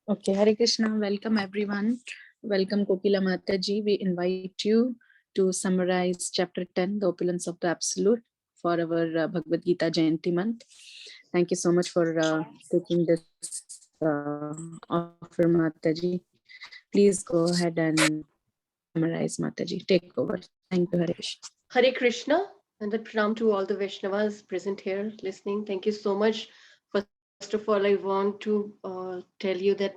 Okay, Hare Krishna. Welcome everyone. Welcome Kokila Mataji. We invite you to summarize chapter 10, The Opulence of the Absolute, for our Bhagavad Gita Jayanti month. Thank you so much for taking this offer, Mataji. Please go ahead and summarize, Mataji. Take over. Thank you, Hare Krishna. Hare Krishna, and a pranam to all the Vaishnavas present here listening. Thank you so much. First of all, I want to tell you that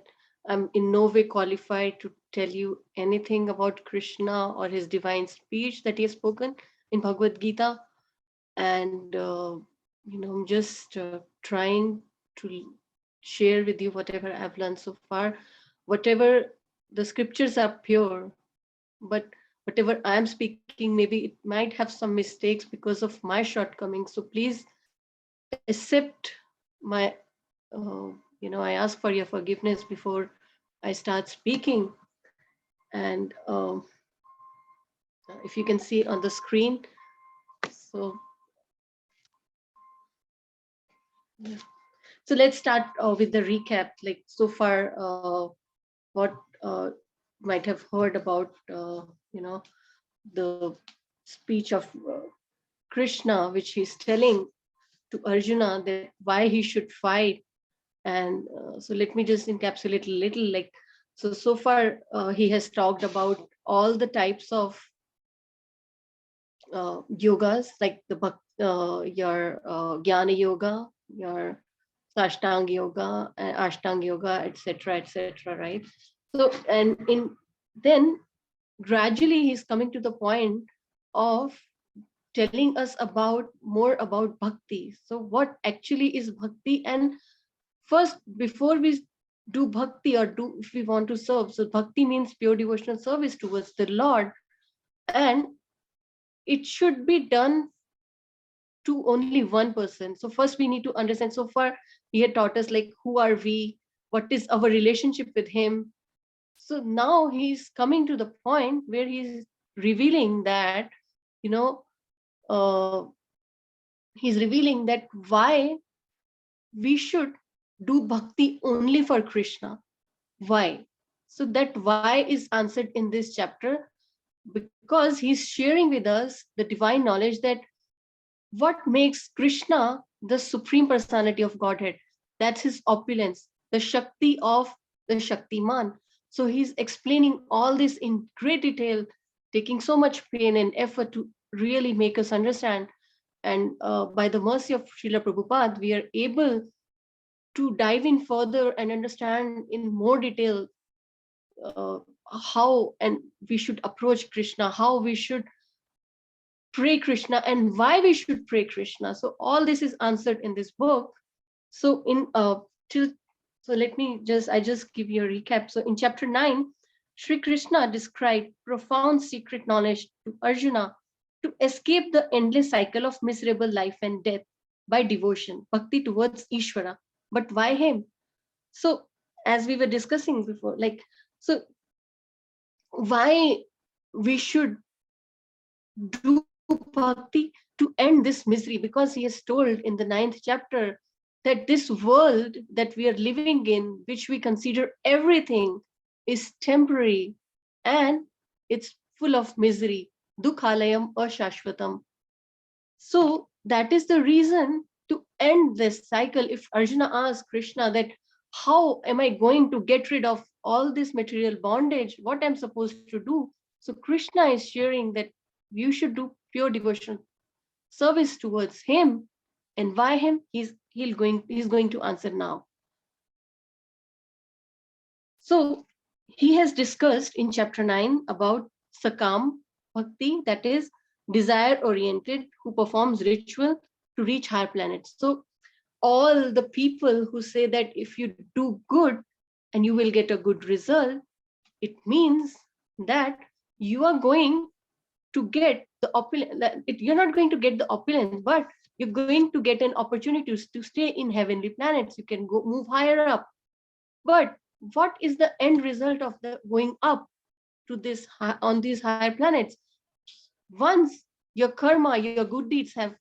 I'm in no way qualified to tell you anything about Krishna or his divine speech that he has spoken in Bhagavad Gita. And, I'm just trying to share with you whatever I've learned so far. Whatever the scriptures are pure, but whatever I'm speaking, maybe it might have some mistakes because of my shortcomings. So please accept my, I ask for your forgiveness before I start speaking. And if you can see on the screen, so yeah. So let's start with the recap. Like so far, what might have heard about, the speech of Krishna, which he's telling to Arjuna that why he should fight. And so let me just encapsulate a little. Like so far he has talked about all the types of yogas, like your Jnana Yoga, your Ashtanga Yoga, Ashtanga Yoga, etc., etc. Right. So and in then gradually he's coming to the point of telling us about more about bhakti. So what actually is bhakti? And first, before we do bhakti, or do if we want to serve, so bhakti means pure devotional service towards the Lord, and it should be done to only one person. So first we need to understand. So far he had taught us like who are we, what is our relationship with him. So now he's coming to the point where he's revealing that, you know uh, he's revealing that why we should do bhakti only for Krishna. Why? So that why is answered in this chapter, because he's sharing with us the divine knowledge that what makes Krishna the supreme personality of Godhead. That's his opulence, the Shakti of the Shaktiman. So he's explaining all this in great detail, taking so much pain and effort to really make us understand. And by the mercy of Srila Prabhupada, we are able to dive in further and understand in more detail uh, how and we should approach Krishna, how we should pray Krishna, and why we should pray Krishna. So all this is answered in this book. So in till so let me just give you a recap. So in chapter 9, Sri Krishna described profound secret knowledge to Arjuna to escape the endless cycle of miserable life and death by devotion, bhakti towards Ishvara. But why him? So as we were discussing before, like so why we should do bhakti to end this misery, because he has told in the 9th chapter that this world that we are living in, which we consider everything, is temporary and it's full of misery. Dukhalayam ashashvatam. So that is the reason to end this cycle. If Arjuna asks Krishna that how am I going to get rid of all this material bondage, what I'm supposed to do? So Krishna is sharing that you should do pure devotional service towards him. And why him? He's going to answer now. So he has discussed in chapter 9 about Sakam Bhakti, that is desire oriented, who performs ritual to reach higher planets. So all the people who say that if you do good and you will get a good result, it means that you are going to get the opulence. You're not going to get the opulence, but you're going to get an opportunity to stay in heavenly planets. You can go move higher up. But what is the end result of the going up to this on these higher planets? Once your karma, your good deeds have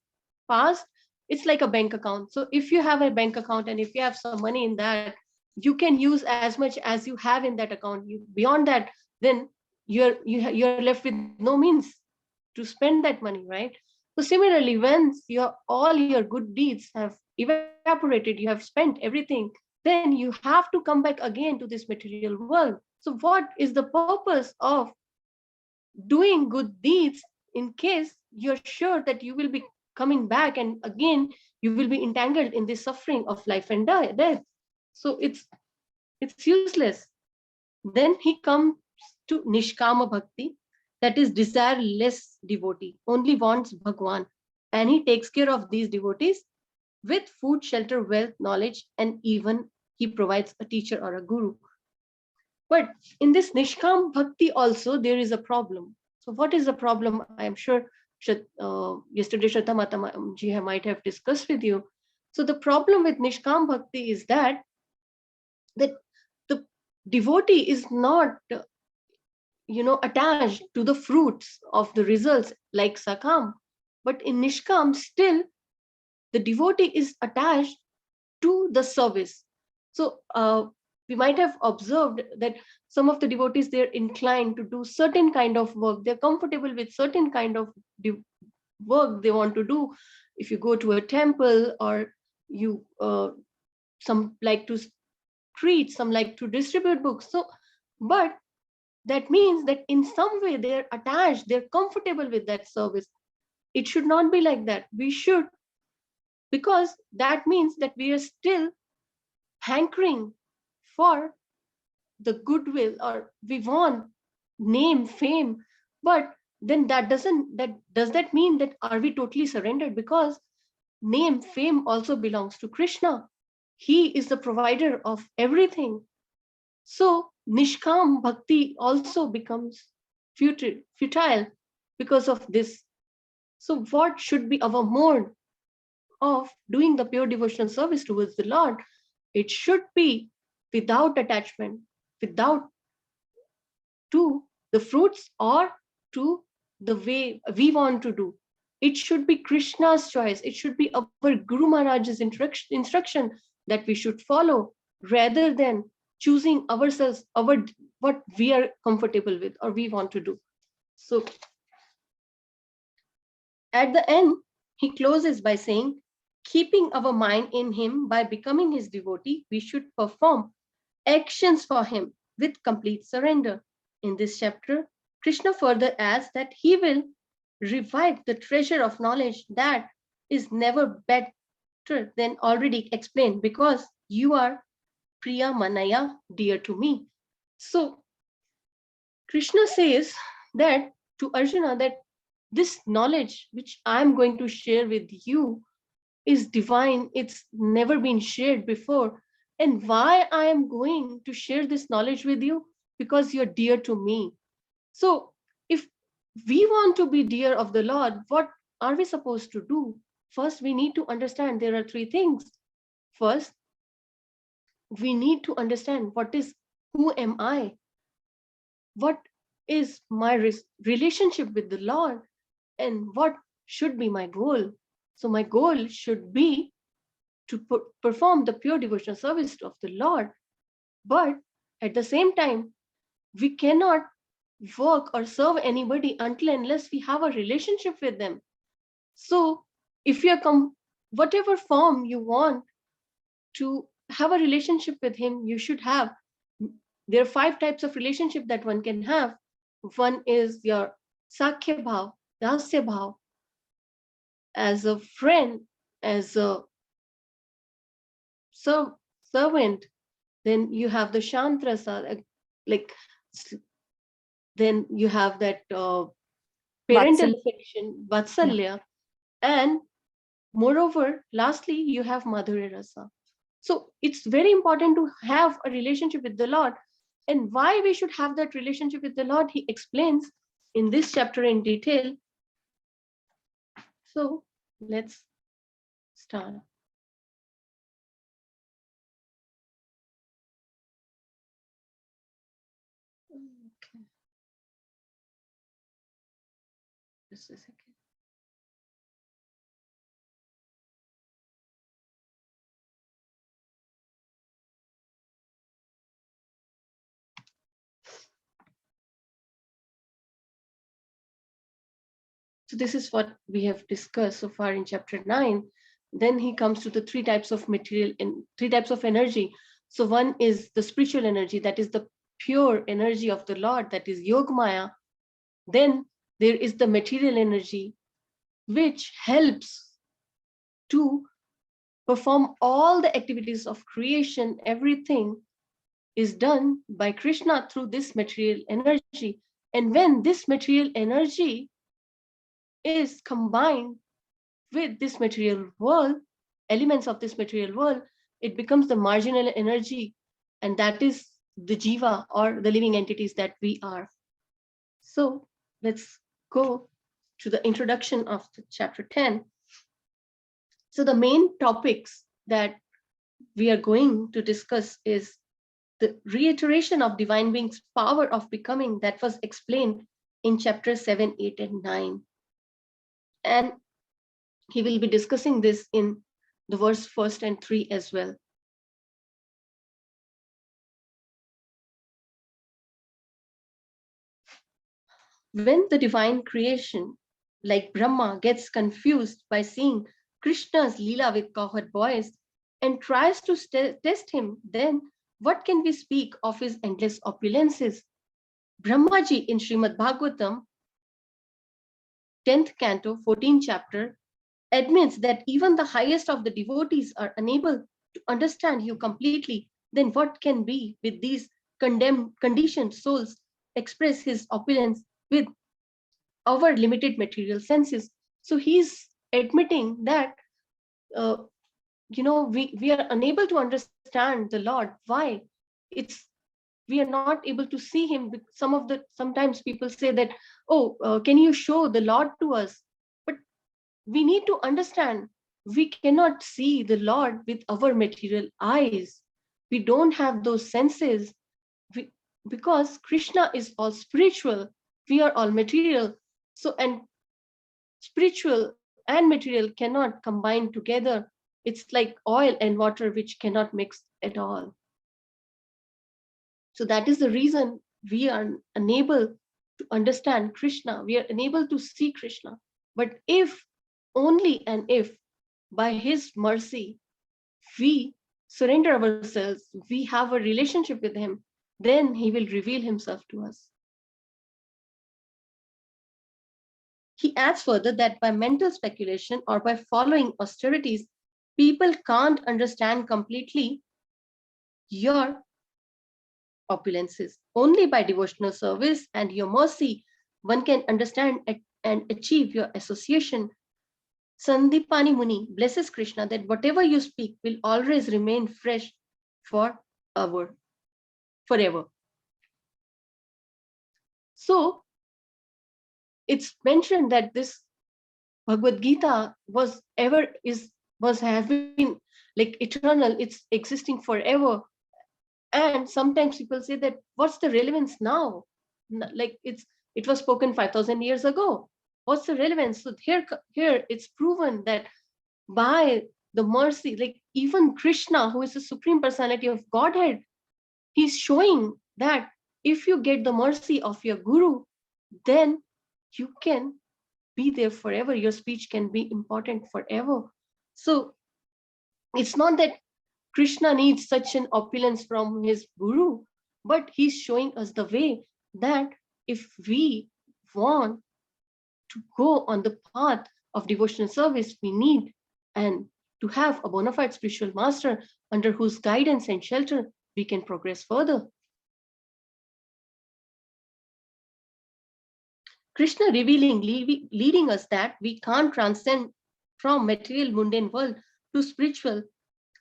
passed, it's like a bank account. So if you have a bank account and if you have some money in that, you can use as much as you have in that account. Beyond that, then you're left with no means to spend that money, right? So similarly, when all your good deeds have evaporated, you have spent everything, then you have to come back again to this material world. So what is the purpose of doing good deeds in case you're sure that you will be coming back and again you will be entangled in this suffering of life and death? So it's useless. Then he comes to Nishkama Bhakti, that is desireless devotee, only wants Bhagwan. And he takes care of these devotees with food, shelter, wealth, knowledge, and even he provides a teacher or a guru. But in this Nishkam Bhakti also, there is a problem. So what is the problem? I am sure yesterday Shraddha Mata ji might have discussed with you. So the problem with Nishkam Bhakti is that the devotee is not attached to the fruits of the results like Sakam, but in Nishkam still the devotee is attached to the service. So we might have observed that some of the devotees, they're inclined to do certain kind of work, they're comfortable with certain kind of work they want to do. If you go to a temple, or you some like to treat, some like to distribute books. So but that means that in some way they're attached, they're comfortable with that service. It should not be like that. We should, because that means that we are still hankering for the goodwill, or we want name, fame. But then does that mean that are we totally surrendered? Because name, fame also belongs to Krishna. He is the provider of everything. So Nishkam Bhakti also becomes futile because of this. So what should be our mode of doing the pure devotional service towards the Lord? It should be without attachment, without to the fruits or to the way we want to do. It should be Krishna's choice. It should be our Guru Maharaj's instruction that we should follow, rather than choosing ourselves, what we are comfortable with or we want to do. So at the end, he closes by saying, keeping our mind in him by becoming his devotee, we should perform actions for him with complete surrender. In this chapter, Krishna further adds that he will revive the treasure of knowledge that is never better than already explained, because you are Priya Manaya, dear to me. So Krishna says that to Arjuna, that this knowledge which I'm going to share with you is divine. It's never been shared before. And why I am going to share this knowledge with you? Because you're dear to me. So if we want to be dear of the Lord, what are we supposed to do? First, we need to understand there are three things. First, we need to understand who am I? What is my relationship with the Lord? And what should be my goal? So my goal should be to perform the pure devotional service of the Lord. But at the same time, we cannot work or serve anybody until unless we have a relationship with them. So if you're whatever form you want to have a relationship with him, you should have. There are 5 types of relationship that one can have. One is your Sakhya Bhav, Dasya Bhav, as a friend, as a servant. Then you have the Shantrasa, like, then you have that parental affection, Vatsalya, and moreover, lastly, you have Madhurya Rasa. So it's very important to have a relationship with the Lord. And why we should have that relationship with the Lord, he explains in this chapter in detail. So let's start. Okay. Just a second. So this is what we have discussed so far in chapter 9. Then he comes to the three types of material and three types of energy. So one is the spiritual energy, that is the pure energy of the Lord, that is Yogmaya. Then there is the material energy, which helps to perform all the activities of creation. Everything is done by Krishna through this material energy. And when this material energy is combined with this material world, elements of this material world, it becomes the marginal energy, and that is the jiva, or the living entities that we are. So let's go to the introduction of the chapter 10. So the main topics that we are going to discuss is the reiteration of divine being's power of becoming that was explained in chapter 7, 8, and 9. And he will be discussing this in the verse 1 and 3 as well. When the divine creation, like Brahma, gets confused by seeing Krishna's Leela with cowherd boys and tries to test him, then what can we speak of his endless opulences? Brahmaji in Srimad Bhagavatam, 10th canto, 14th chapter, admits that even the highest of the devotees are unable to understand you completely. Then what can be with these condemned, conditioned souls express his opulence with our limited material senses? So he's admitting that we are unable to understand the Lord. Why? It's we are not able to see him. Sometimes people say that, can you show the Lord to us? But we need to understand, we cannot see the Lord with our material eyes. We don't have those senses. Because Krishna is all spiritual, we are all material. So, and spiritual and material cannot combine together. It's like oil and water, which cannot mix at all. So that is the reason we are unable to understand Krishna. We are unable to see Krishna. But if, only and if, by his mercy, we surrender ourselves, we have a relationship with him, then he will reveal himself to us. He adds further that by mental speculation or by following austerities, people can't understand completely your opulences. Only by devotional service and your mercy, one can understand and achieve your association. Sandipani Muni blesses Krishna that whatever you speak will always remain fresh forever. So it's mentioned that this Bhagavad Gita was having like eternal, it's existing forever. And sometimes people say that, what's the relevance now? Like it was spoken 5,000 years ago. What's the relevance? So here it's proven that by the mercy, like even Krishna, who is the Supreme Personality of Godhead, he's showing that if you get the mercy of your Guru, then you can be there forever. Your speech can be important forever. So it's not that Krishna needs such an opulence from his Guru, but he's showing us the way that if we want to go on the path of devotional service, we need and to have a bona fide spiritual master under whose guidance and shelter we can progress further. Krishna revealing, leading us that we can't transcend from material mundane world to spiritual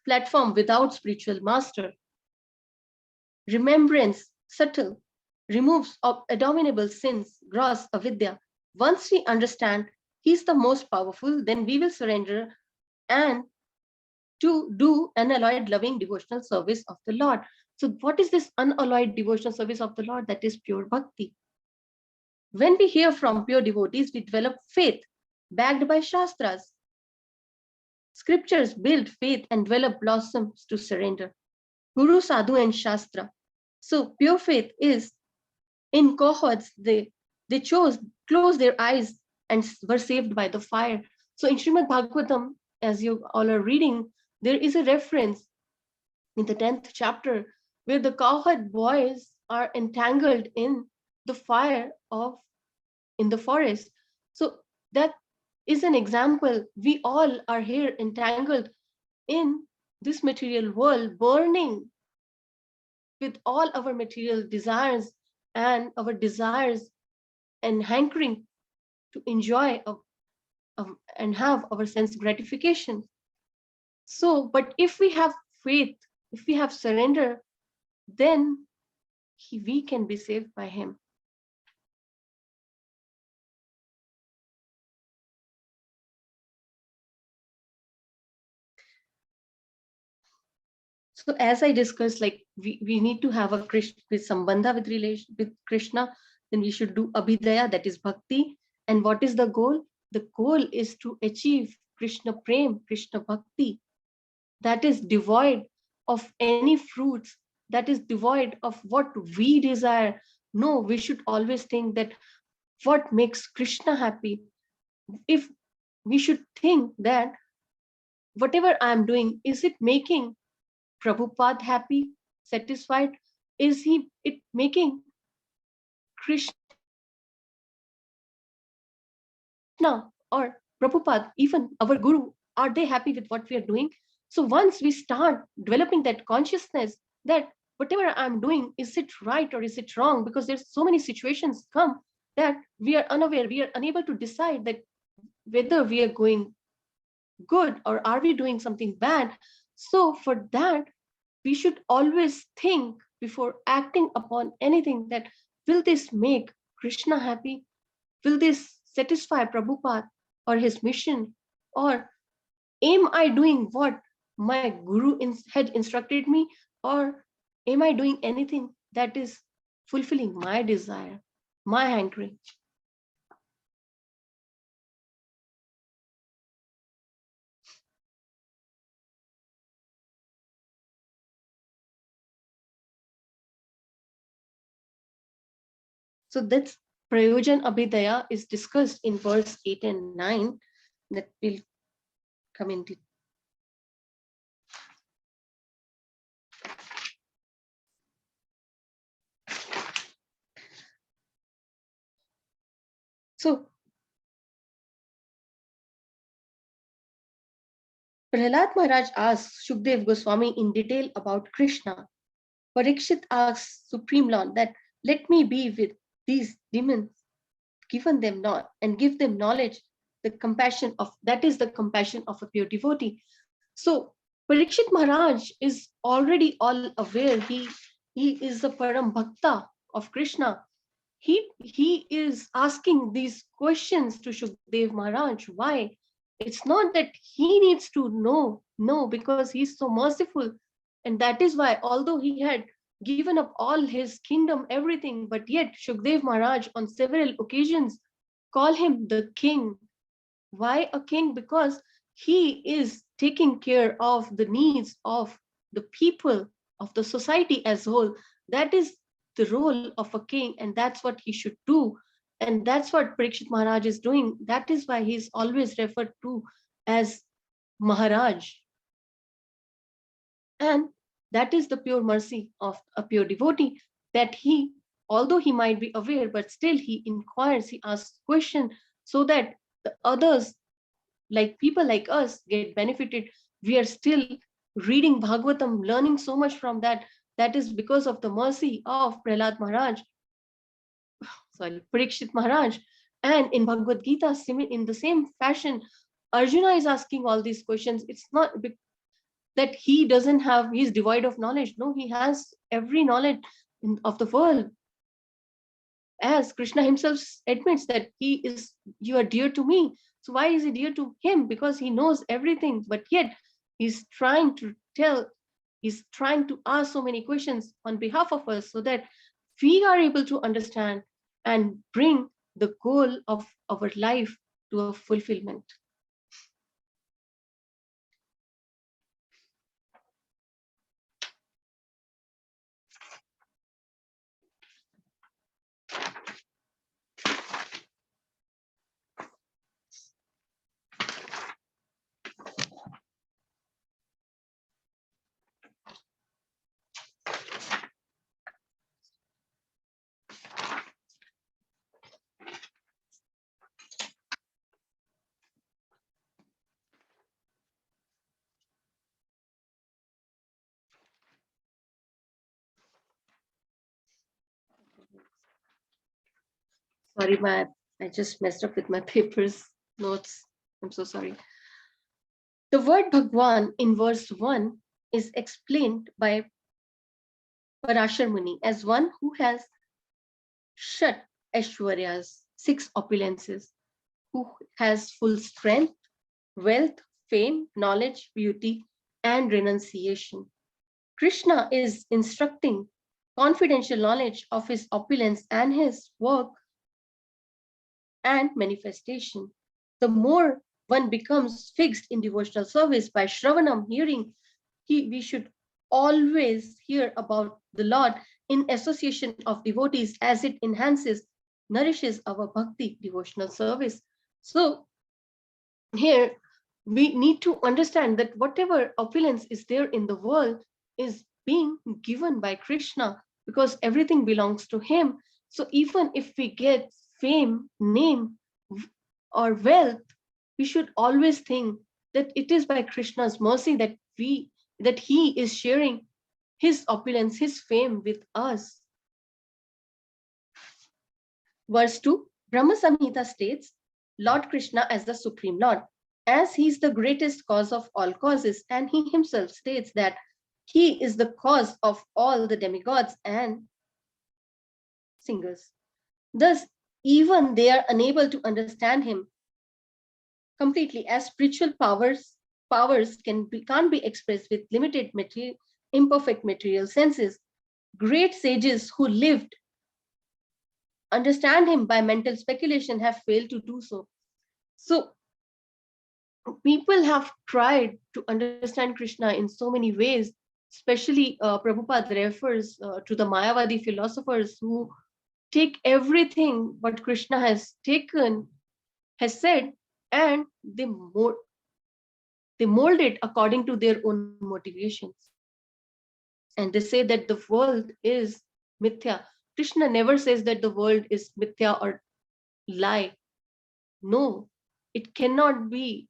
platform without spiritual master. Remembrance, subtle, removes abominable sins, gross avidya. Once we understand he's the most powerful, then we will surrender and to do unalloyed loving devotional service of the Lord. So what is this unalloyed devotional service of the Lord? That is pure bhakti. When we hear from pure devotees, we develop faith backed by Shastras. Scriptures build faith and develop blossoms to surrender. Guru, Sadhu, and Shastra. So pure faith is in cohorts, they close their eyes and were saved by the fire. So in Srimad Bhagavatam, as you all are reading, there is a reference in the 10th chapter where the cowherd boys are entangled in the fire of in the forest. So that is an example. We all are here entangled in this material world, burning with all our material desires and our desires and hankering to enjoy and have our sense gratification. So, but if we have faith, if we have surrender, then we can be saved by him. So as I discussed, like we need to have a Krishna with sambandha with relation with Krishna, then we should do abhidaya, that is bhakti. And what is the goal? The goal is to achieve Krishna prem, Krishna bhakti, that is devoid of any fruits, that is devoid of what we desire. No, we should always think that what makes Krishna happy. If we should think that whatever I'm doing, is it making Prabhupada happy, satisfied? Is it making Krishna or Prabhupada, even our guru, are they happy with what we are doing? So once we start developing that consciousness that whatever I'm doing, is it right or is it wrong? Because there's so many situations come that we are unaware, we are unable to decide that whether we are going good or are we doing something bad. So for that, we should always think before acting upon anything that will this make Krishna happy? Will this satisfy Prabhupada or his mission? Or am I doing what my guru had instructed me? Or am I doing anything that is fulfilling my desire, my hankering? So that's Prayojan Abhidaya is discussed in verse 8 and 9 that will come into. So Prahlad Maharaj asks Shukdev Goswami in detail about Krishna. Parikshit asks Supreme Lord that let me be with these demons, given them not and give them knowledge, the compassion of that is the compassion of a pure devotee. So Parikshit Maharaj is already all aware. He is the Param Bhakta of Krishna. He is asking these questions to Shukdev Maharaj. Why? It's not that he needs to know, no, because he's so merciful. And that is why, although he had given up all his kingdom, everything, but yet Shukdev Maharaj on several occasions call him the king. Why a king? Because he is taking care of the needs of the people, of the society as a whole. That is the role of a king, and that's what he should do. And that's what Parikshit Maharaj is doing. That is why he's always referred to as Maharaj. And that is the pure mercy of a pure devotee, that he, although he might be aware, but still he inquires, he asks questions so that the others, like people like us, get benefited. We are still reading Bhagavatam, learning so much from that. That is because of the mercy of Prahlad Maharaj, Parikshit Maharaj. And in Bhagavad Gita, in the same fashion, Arjuna is asking all these questions. It's not that he doesn't have, he's devoid of knowledge. No, he has every knowledge of the world. As Krishna himself admits that you are dear to me. So why is he dear to him? Because he knows everything, but yet he's trying to ask so many questions on behalf of us so that we are able to understand and bring the goal of our life to a fulfillment. Sorry, I just messed up with my papers, notes. I'm so sorry. The word Bhagwan in verse 1 is explained by Parashar Muni as one who has Shat Aishwaryas, 6 opulences, who has full strength, wealth, fame, knowledge, beauty, and renunciation. Krishna is instructing confidential knowledge of his opulence and his work and manifestation. The more one becomes fixed in devotional service by Shravanam, hearing, we should always hear about the Lord in association of devotees as it enhances, nourishes our bhakti devotional service. So here we need to understand that whatever opulence is there in the world is being given by Krishna because everything belongs to him. So even if we get fame, name, or wealth, we should always think that it is by Krishna's mercy that he is sharing his opulence, his fame with us. Verse 2, Brahma Samhita states Lord Krishna as the Supreme Lord, as he is the greatest cause of all causes, and he himself states that he is the cause of all the demigods and singers. Thus, even they are unable to understand him completely, as spiritual powers can't be expressed with limited imperfect material senses. Great sages who lived understand him by mental speculation have failed to do so. So people have tried to understand Krishna in so many ways, especially Prabhupada refers to the Mayavadi philosophers who take everything what Krishna has said, and they mold it according to their own motivations. And they say that the world is mithya. Krishna never says that the world is mithya or lie. No, it cannot be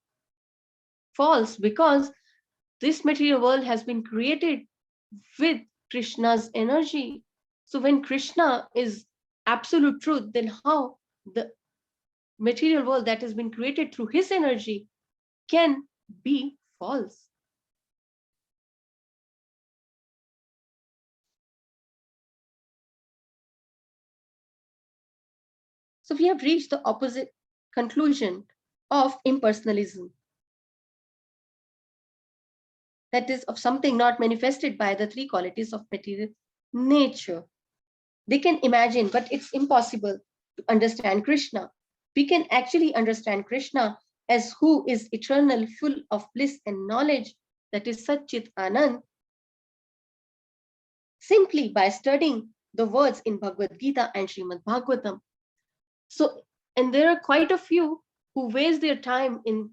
false because this material world has been created with Krishna's energy. So when Krishna is absolute truth, then how the material world that has been created through his energy can be false? So we have reached the opposite conclusion of impersonalism. That is, of something not manifested by the 3 qualities of material nature. They can imagine, but it's impossible to understand Krishna. We can actually understand Krishna as who is eternal, full of bliss and knowledge, that is Satchit Anand, simply by studying the words in Bhagavad Gita and Srimad Bhagavatam. So, and there are quite a few who waste their time in,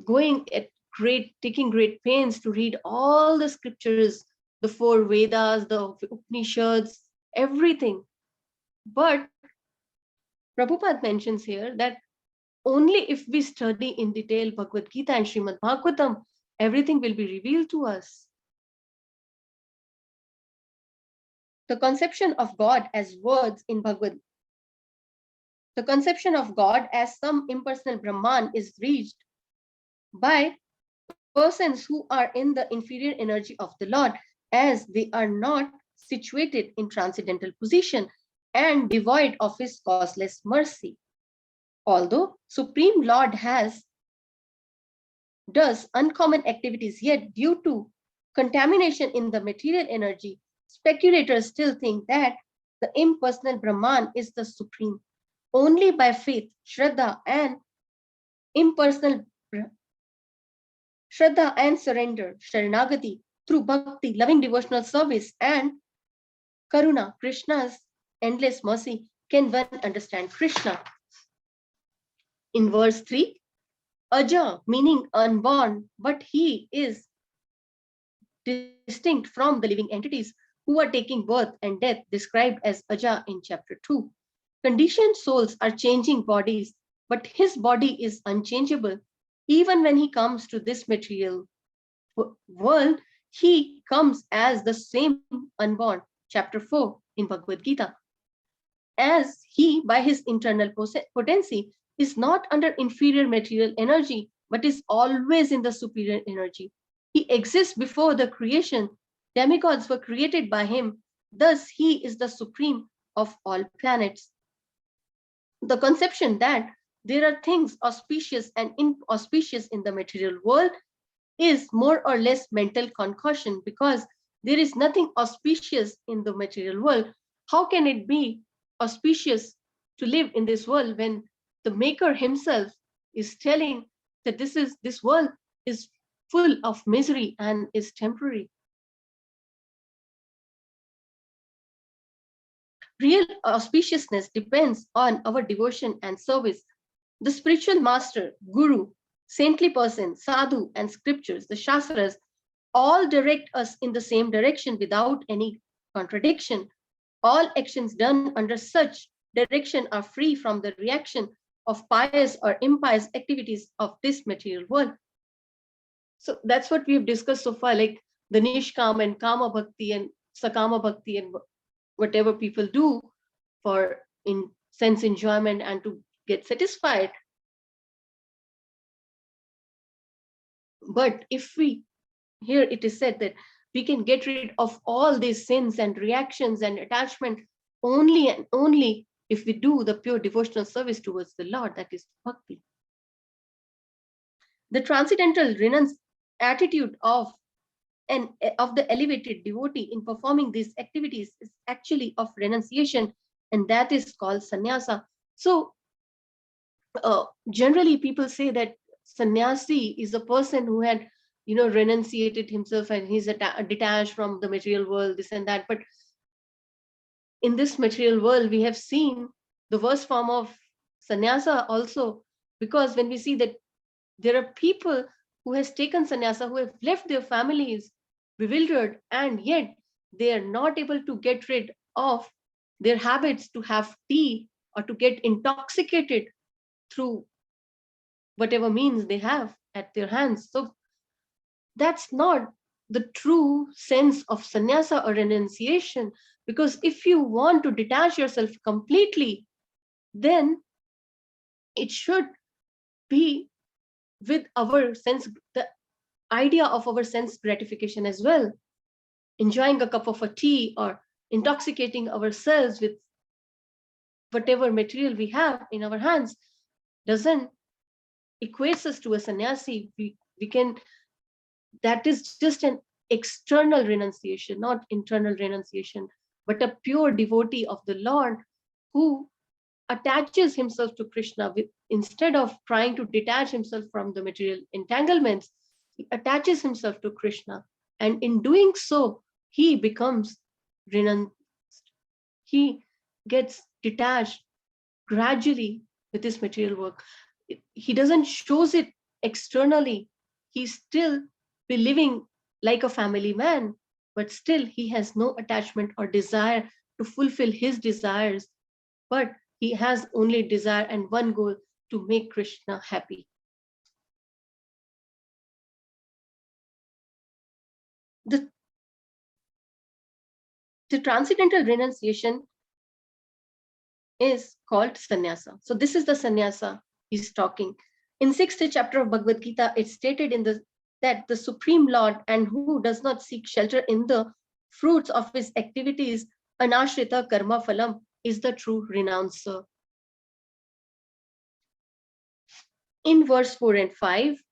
going at taking great pains to read all the scriptures, the 4 Vedas, the Upanishads, everything. But Prabhupada mentions here that only if we study in detail Bhagavad Gita and Srimad Bhagavatam, everything will be revealed to us. The conception of God as words in the conception of God as some impersonal Brahman is reached by persons who are in the inferior energy of the Lord, as they are not situated in transcendental position and devoid of his causeless mercy. Although Supreme Lord does uncommon activities, yet due to contamination in the material energy, speculators still think that the impersonal Brahman is the supreme. Only by faith, Shraddha and surrender, Sharanagati, through bhakti, loving devotional service, and Karuna, Krishna's endless mercy, can one understand Krishna. In verse 3, Aja, meaning unborn, but he is distinct from the living entities who are taking birth and death, described as Aja in chapter 2. Conditioned souls are changing bodies, but his body is unchangeable. Even when he comes to this material world, he comes as the same unborn, chapter 4 in Bhagavad Gita. as he, by his internal potency, is not under inferior material energy, but is always in the superior energy. He exists before the creation. Demigods were created by him. Thus, he is the supreme of all planets. The conception that there are things auspicious and inauspicious in the material world is more or less mental concoction, because there is nothing auspicious in the material world. How can it be auspicious to live in this world when the maker himself is telling that this world is full of misery and is temporary? Real auspiciousness depends on our devotion and service. The spiritual master, guru, saintly person, sadhu, and scriptures, the shastras, all direct us in the same direction without any contradiction. All actions done under such direction are free from the reaction of pious or impious activities of this material world. So that's what we've discussed so far, like the nishkam and kama bhakti and sakama bhakti and whatever people do for in sense enjoyment and to get satisfied. But if we, here it is said that we can get rid of all these sins and reactions and attachment only and only if we do the pure devotional service towards the Lord, that is bhakti. The transcendental renounced attitude of the elevated devotee in performing these activities is actually of renunciation, and that is called sannyasa. So generally people say that sannyasi is a person who had renunciated himself and he's detached from the material world, this and that. But in this material world we have seen the worst form of sannyasa also, because when we see that there are people who has taken sannyasa, who have left their families bewildered, and yet they are not able to get rid of their habits to have tea or to get intoxicated through whatever means they have at their hands. So that's not the true sense of sannyasa or renunciation, because if you want to detach yourself completely, then it should be with our sense, the idea of our sense gratification as well. Enjoying a cup of a tea or intoxicating ourselves with whatever material we have in our hands doesn't equate us to a sannyasi. We can, that is just an external renunciation, not internal renunciation, but a pure devotee of the Lord who attaches himself to Krishna instead of trying to detach himself from the material entanglements. He attaches himself to Krishna, and in doing so, he becomes renounced. He gets detached gradually with this material work. He doesn't shows it externally. He still be living like a family man, but still he has no attachment or desire to fulfill his desires, but he has only desire and one goal: to make Krishna happy. The transcendental renunciation is called sannyasa. So this is the sannyasa he's talking. In 6th chapter of Bhagavad Gita, it's stated that the Supreme Lord, and who does not seek shelter in the fruits of his activities, anashrita karma phalam, is the true renouncer. In verse 4 and 5,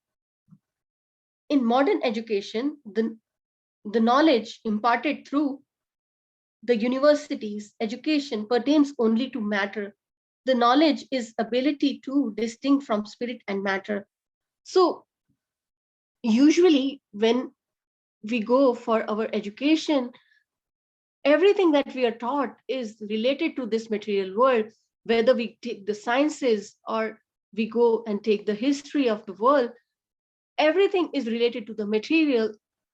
in modern education, the knowledge imparted through the universities education pertains only to matter. The knowledge is ability to distinct from spirit and matter. So usually when we go for our education, everything that we are taught is related to this material world, whether we take the sciences or we go and take the history of the world. Everything is related to the material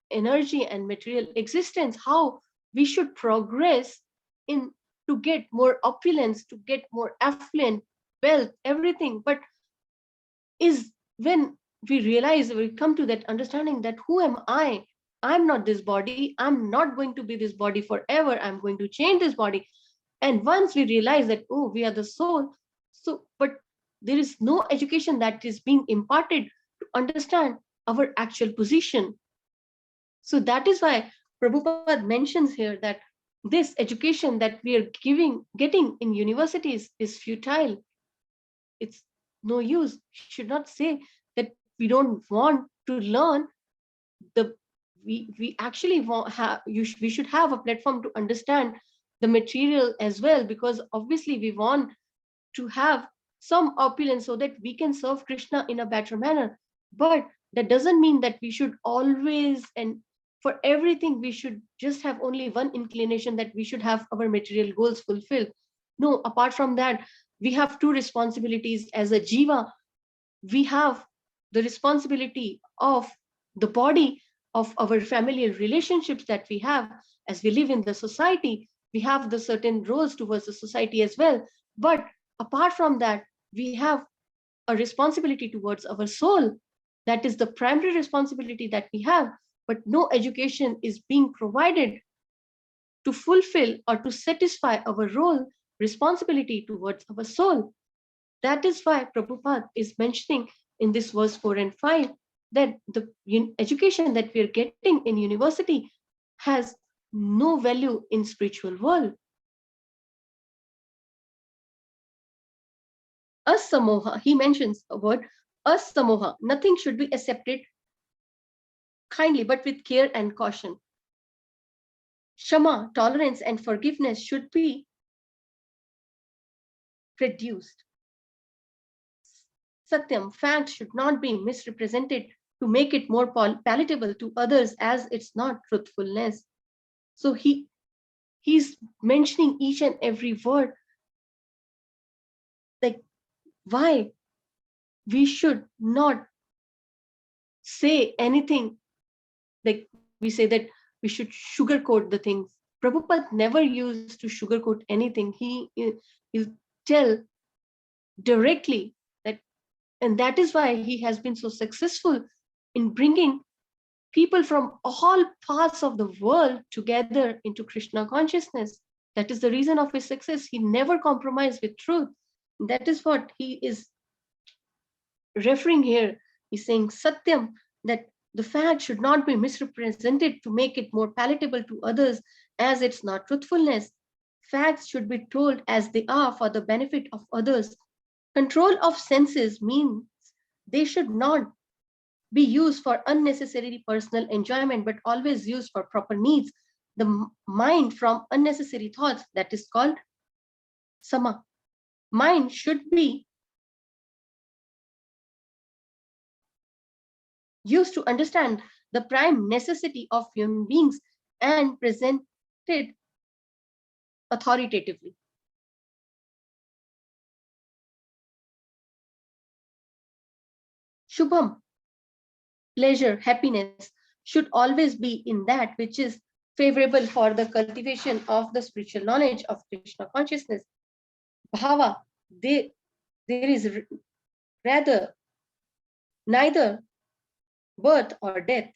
energy and material existence, how we should progress in to get more opulence, to get more affluent, wealth, everything. But is when we realize, we come to that understanding that who am I? I'm not this body. I'm not going to be this body forever. I'm going to change this body. And once we realize that, oh, we are the soul, so, but there is no education that is being imparted to understand our actual position. So that is why Prabhupada mentions here that this education that we are getting in universities is futile. It's no use. Should not say that we don't want to learn. The we actually want we should have a platform to understand the material as well, because obviously we want to have some opulence so that we can serve Krishna in a better manner. But that doesn't mean that we should always, and for everything, we should just have only one inclination, that we should have our material goals fulfilled. No, apart from that, we have two responsibilities as a jiva. We have the responsibility of the body, of our familial relationships that we have as we live in the society. We have the certain roles towards the society as well. But apart from that, we have a responsibility towards our soul. That is the primary responsibility that we have. But no education is being provided to fulfill or to satisfy our role, responsibility towards our soul. That is why Prabhupada is mentioning in this verse 4 and 5 that the education that we are getting in university has no value in spiritual world. Asamoha, he mentions a word, asamoha. Nothing should be accepted kindly, but with care and caution. Shama, tolerance and forgiveness should be produced. Satyam, fact should not be misrepresented to make it more palatable to others, as it's not truthfulness. So he's mentioning each and every word, like why we should not say anything, like we say that we should sugarcoat the things. Prabhupada never used to sugarcoat anything. He'll tell directly that, and that is why he has been so successful in bringing people from all parts of the world together into Krishna consciousness. That is the reason of his success. He never compromised with truth. That is what he is referring here. He's saying Satyam, that the fact should not be misrepresented to make it more palatable to others, as it's not truthfulness. Facts should be told as they are for the benefit of others. Control of senses means they should not be used for unnecessary personal enjoyment, but always used for proper needs. The mind from unnecessary thoughts, that is called sama. Mind should be used to understand the prime necessity of human beings and presented authoritatively. Shubham, pleasure, happiness should always be in that which is favorable for the cultivation of the spiritual knowledge of Krishna consciousness. Bhava, there is rather neither birth or death.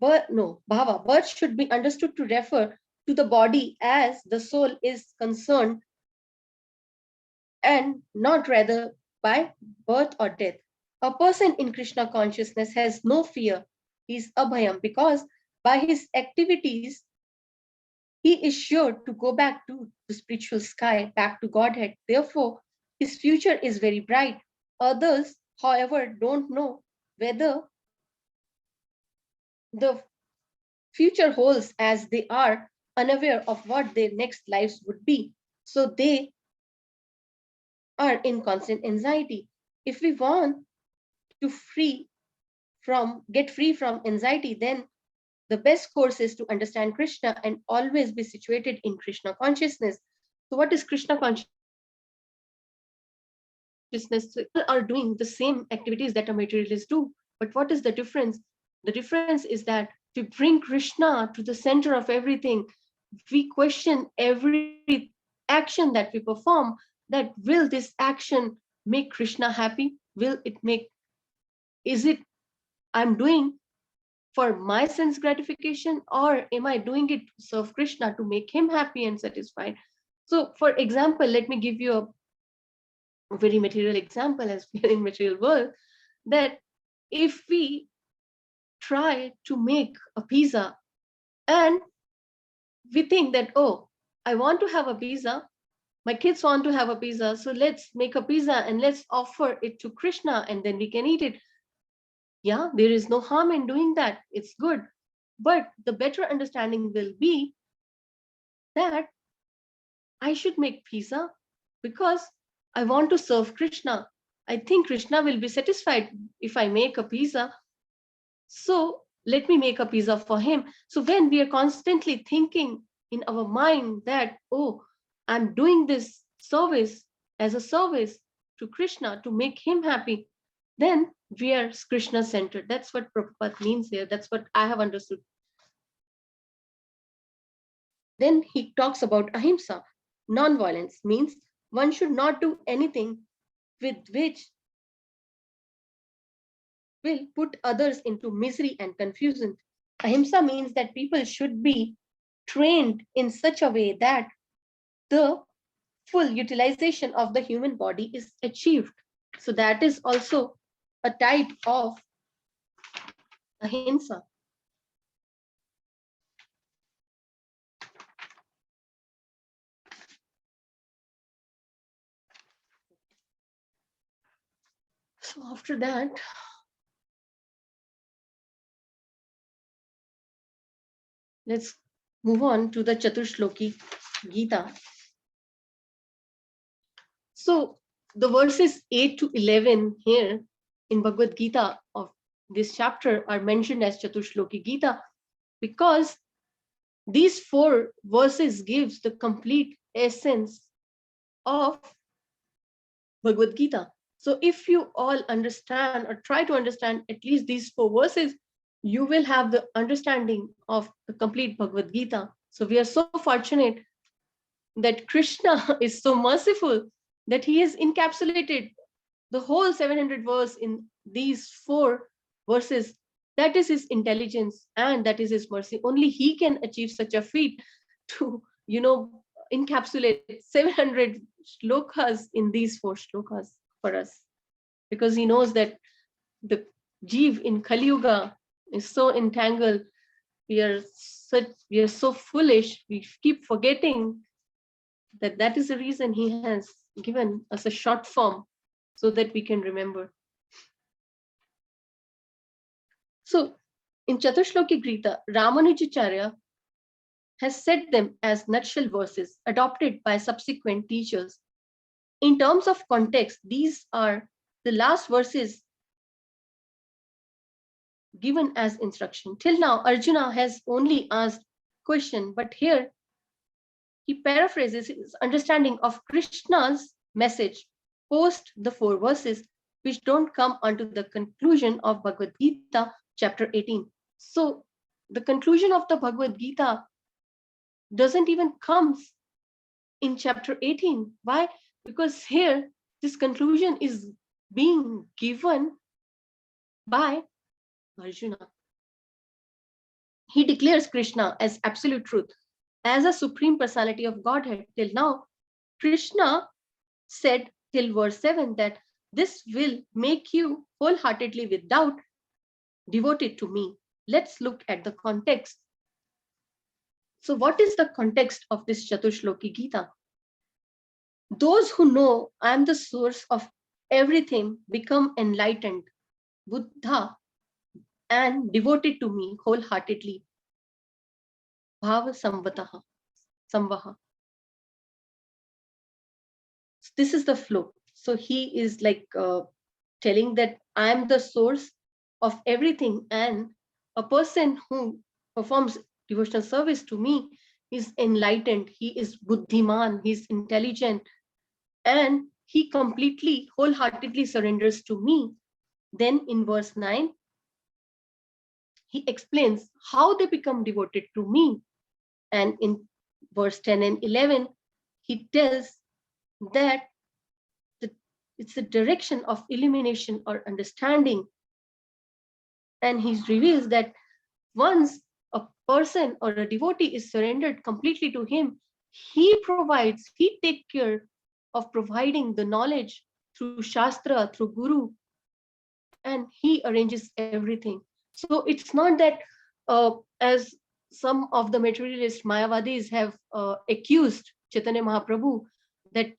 Bhava, birth should be understood to refer to the body as the soul is concerned, and not rather by birth or death. A person in Krishna consciousness has no fear. He is abhayam, because by his activities, he is sure to go back to the spiritual sky, back to Godhead. Therefore, his future is very bright. Others, however, don't know whether the future holds, as they are unaware of what their next lives would be. So they are in constant anxiety. If we want to get free from anxiety, then the best course is to understand Krishna and always be situated in Krishna consciousness. So what is Krishna consciousness? People are doing the same activities that a materialist do. But what is the difference? The difference is that to bring Krishna to the center of everything, we question every action that we perform, that will this action make Krishna happy? Will it make, is it I'm doing for my sense gratification, or am I doing it to serve Krishna, to make him happy and satisfied? So for example, let me give you a very material example, as we are in material world, that if we try to make a pizza and we think that, oh, I want to have a pizza, my kids want to have a pizza, so let's make a pizza and let's offer it to Krishna and then we can eat it. Yeah, there is no harm in doing that. It's good. But the better understanding will be that I should make pizza because I want to serve Krishna. I think Krishna will be satisfied if I make a pizza. So let me make a pizza for him. So when we are constantly thinking in our mind that, oh, I'm doing this service as a service to Krishna to make him happy, then we are Krishna centered. That's what Prabhupada means here. That's what I have understood. Then he talks about ahimsa. Non-violence means one should not do anything with which will put others into misery and confusion. Ahimsa means that people should be trained in such a way that the full utilization of the human body is achieved. So that is also a type of ahimsa. So after that, let's move on to the Chaturshloki Gita. So the verses 8 to 11 here in Bhagavad Gita of this chapter are mentioned as Chaturshloki Gita because these 4 verses gives the complete essence of Bhagavad Gita. So if you all understand or try to understand at least these 4 verses, you will have the understanding of the complete Bhagavad Gita. So we are so fortunate that Krishna is so merciful that he has encapsulated the whole 700 verse in these 4 verses. That is his intelligence and that is his mercy. Only he can achieve such a feat to, encapsulate 700 shlokas in these 4 shlokas for us, because he knows that the Jeev in Kali Yuga is so entangled. We are so foolish. We keep forgetting that is the reason he has given us a short form so that we can remember. So in Chaturshloki Gita, Ramanujacharya has set them as nutshell verses adopted by subsequent teachers. In terms of context, these are the last verses given as instruction. Till now, Arjuna has only asked question, but here he paraphrases his understanding of Krishna's message post the 4 verses, which don't come unto the conclusion of Bhagavad Gita, chapter 18. So the conclusion of the Bhagavad Gita doesn't even comes in chapter 18. Why? Because here this conclusion is being given by Arjuna. He declares Krishna as absolute truth, as a supreme personality of Godhead. Till now, Krishna said till verse 7 that this will make you wholeheartedly without devoted to me. Let's look at the context. So what is the context of this Chaturshloki Gita? Those who know I am the source of everything become enlightened, Buddha, and devoted to me wholeheartedly. Bhava samvaha. This is the flow. So he is like telling that I am the source of everything, and a person who performs devotional service to me is enlightened, he is buddhiman, he is intelligent, and he completely, wholeheartedly surrenders to me. Then in verse 9, he explains how they become devoted to me. And in verse 10 and 11, he tells that it's the direction of illumination or understanding. And he reveals that once a person or a devotee is surrendered completely to him, he provides, he takes care of providing the knowledge through Shastra, through Guru, and he arranges everything. So it's not that, as some of the materialist Mayavadis have accused Chaitanya Mahaprabhu, that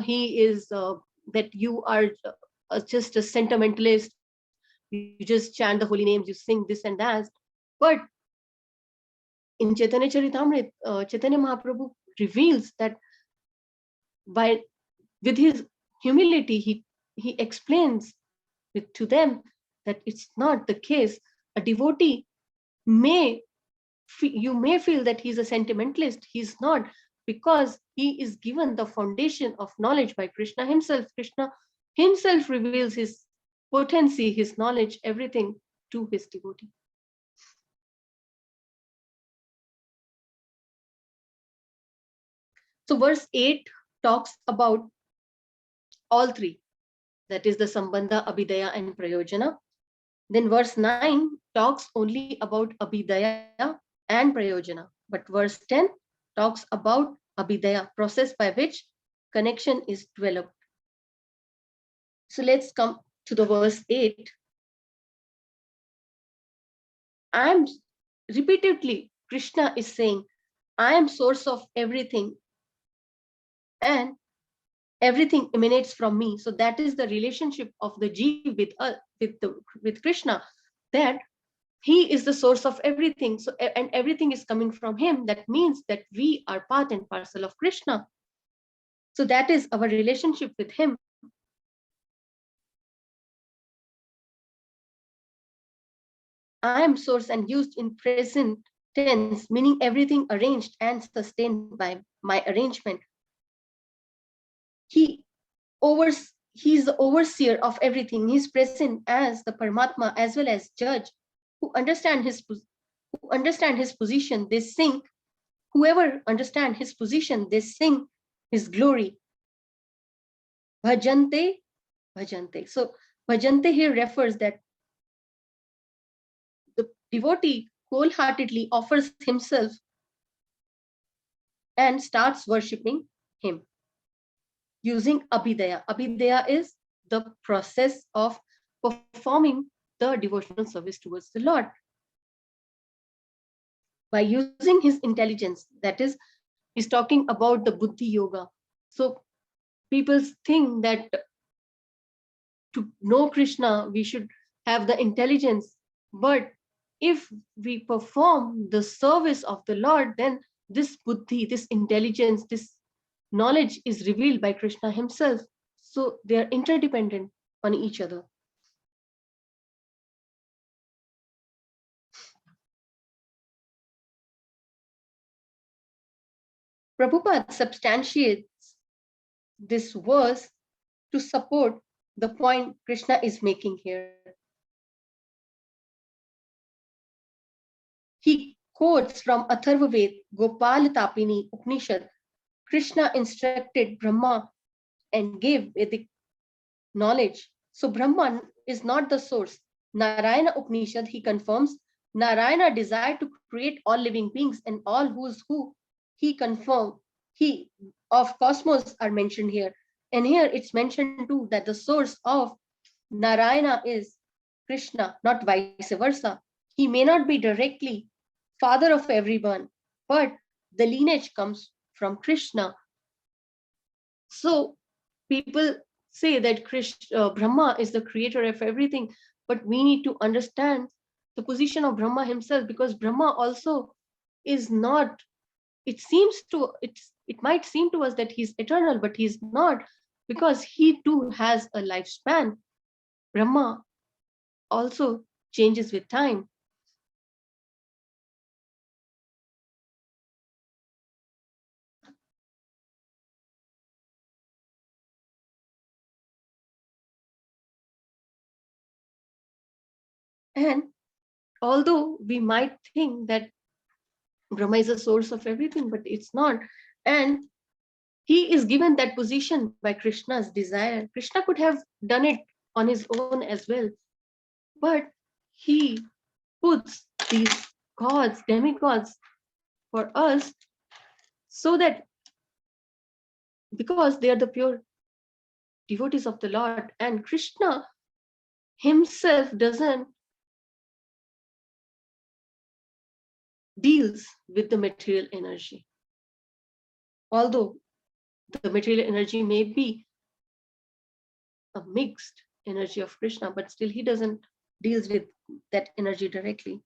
he is that you are just a sentimentalist, you just chant the holy names, you sing this and that. But in Chaitanya Charitamrita, Chaitanya Mahaprabhu reveals that by with his humility, he explains to them that it's not the case. A devotee may, you may feel that he's a sentimentalist. He's not, because he is given the foundation of knowledge by Krishna himself. Krishna himself reveals his potency, his knowledge, everything to his devotee. So verse 8 talks about all three, that is the Sambandha, Abhidaya and Prayojana. Then verse 9 talks only about Abhidaya and Prayojana, but verse 10 talks about Abhidaya, process by which connection is developed. So let's come to the verse 8. I am repeatedly, Krishna is saying, I am source of everything and everything emanates from me. So that is the relationship of the Jeev with Krishna, that he is the source of everything. So, and everything is coming from him. That means that we are part and parcel of Krishna. So that is our relationship with him. I am source and used in present tense, meaning everything arranged and sustained by my arrangement. He's the overseer of everything. He's present as the Paramatma as well as judge who understand his position. They sing. Whoever understand his position, they sing his glory. Bhajante, bhajante. So bhajante here refers that the devotee wholeheartedly offers himself and starts worshipping him using Abhidaya. Abhidaya is the process of performing the devotional service towards the Lord. By using his intelligence, that is, he's talking about the Buddhi Yoga. So people think that to know Krishna, we should have the intelligence. But if we perform the service of the Lord, then this Buddhi, this intelligence, this knowledge is revealed by Krishna himself. So they are interdependent on each other. Prabhupada substantiates this verse to support the point Krishna is making here. He quotes from Atharva Ved, Gopal Tapini Upanishad. Krishna instructed Brahma and gave Vedic knowledge. So Brahman is not the source. Narayana Upanishad, he confirms, Narayana desired to create all living beings, and all who's who, he confirmed, he of cosmos are mentioned here. And here it's mentioned too that the source of Narayana is Krishna, not vice versa. He may not be directly father of everyone, but the lineage comes from Krishna. So people say that Brahma is the creator of everything, but we need to understand the position of Brahma himself, because Brahma also is not, it might seem to us that he's eternal, but he's not, because he too has a lifespan. Brahma also changes with time. And although we might think that Brahma is a source of everything, but it's not. And he is given that position by Krishna's desire. Krishna could have done it on his own as well, but he puts these gods, demigods for us, so that because they are the pure devotees of the Lord, and Krishna himself doesn't deals with the material energy. Although the material energy may be a mixed energy of Krishna, but still he doesn't deals with that energy directly.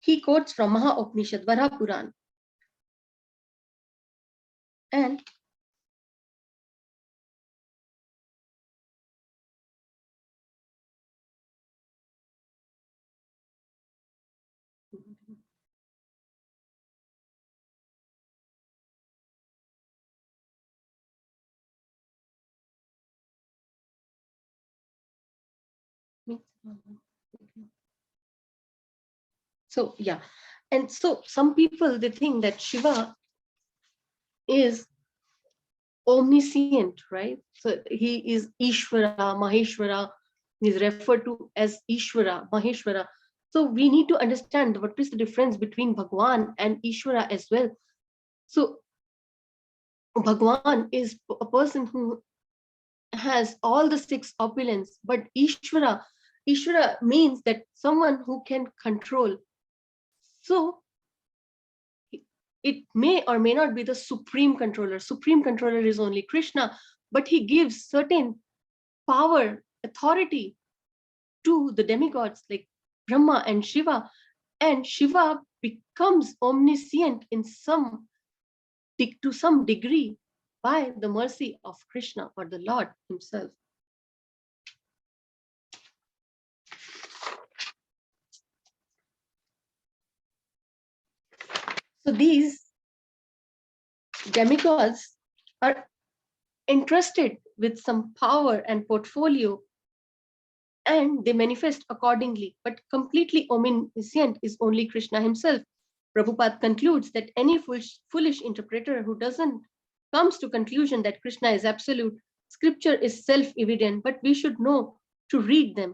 He quotes from Maha Upanishad, Vara Puran. And so yeah, and so some people, they think that Shiva is omniscient, right? So he is Ishvara, Maheshwara, is referred to as Ishvara, Maheshwara. So we need to understand what is the difference between Bhagwan and Ishvara as well. So Bhagwan is a person who has all the six opulence, but Ishvara means that someone who can control. So it may or may not be the supreme controller. Supreme controller is only Krishna, but he gives certain power, authority to the demigods like Brahma and Shiva. And Shiva becomes omniscient in to some degree by the mercy of Krishna or the Lord himself. So these demigods are entrusted with some power and portfolio, and they manifest accordingly, but completely omniscient is only Krishna himself. Prabhupada concludes that any foolish interpreter who doesn't comes to conclusion that Krishna is absolute, scripture is self-evident, but we should know to read them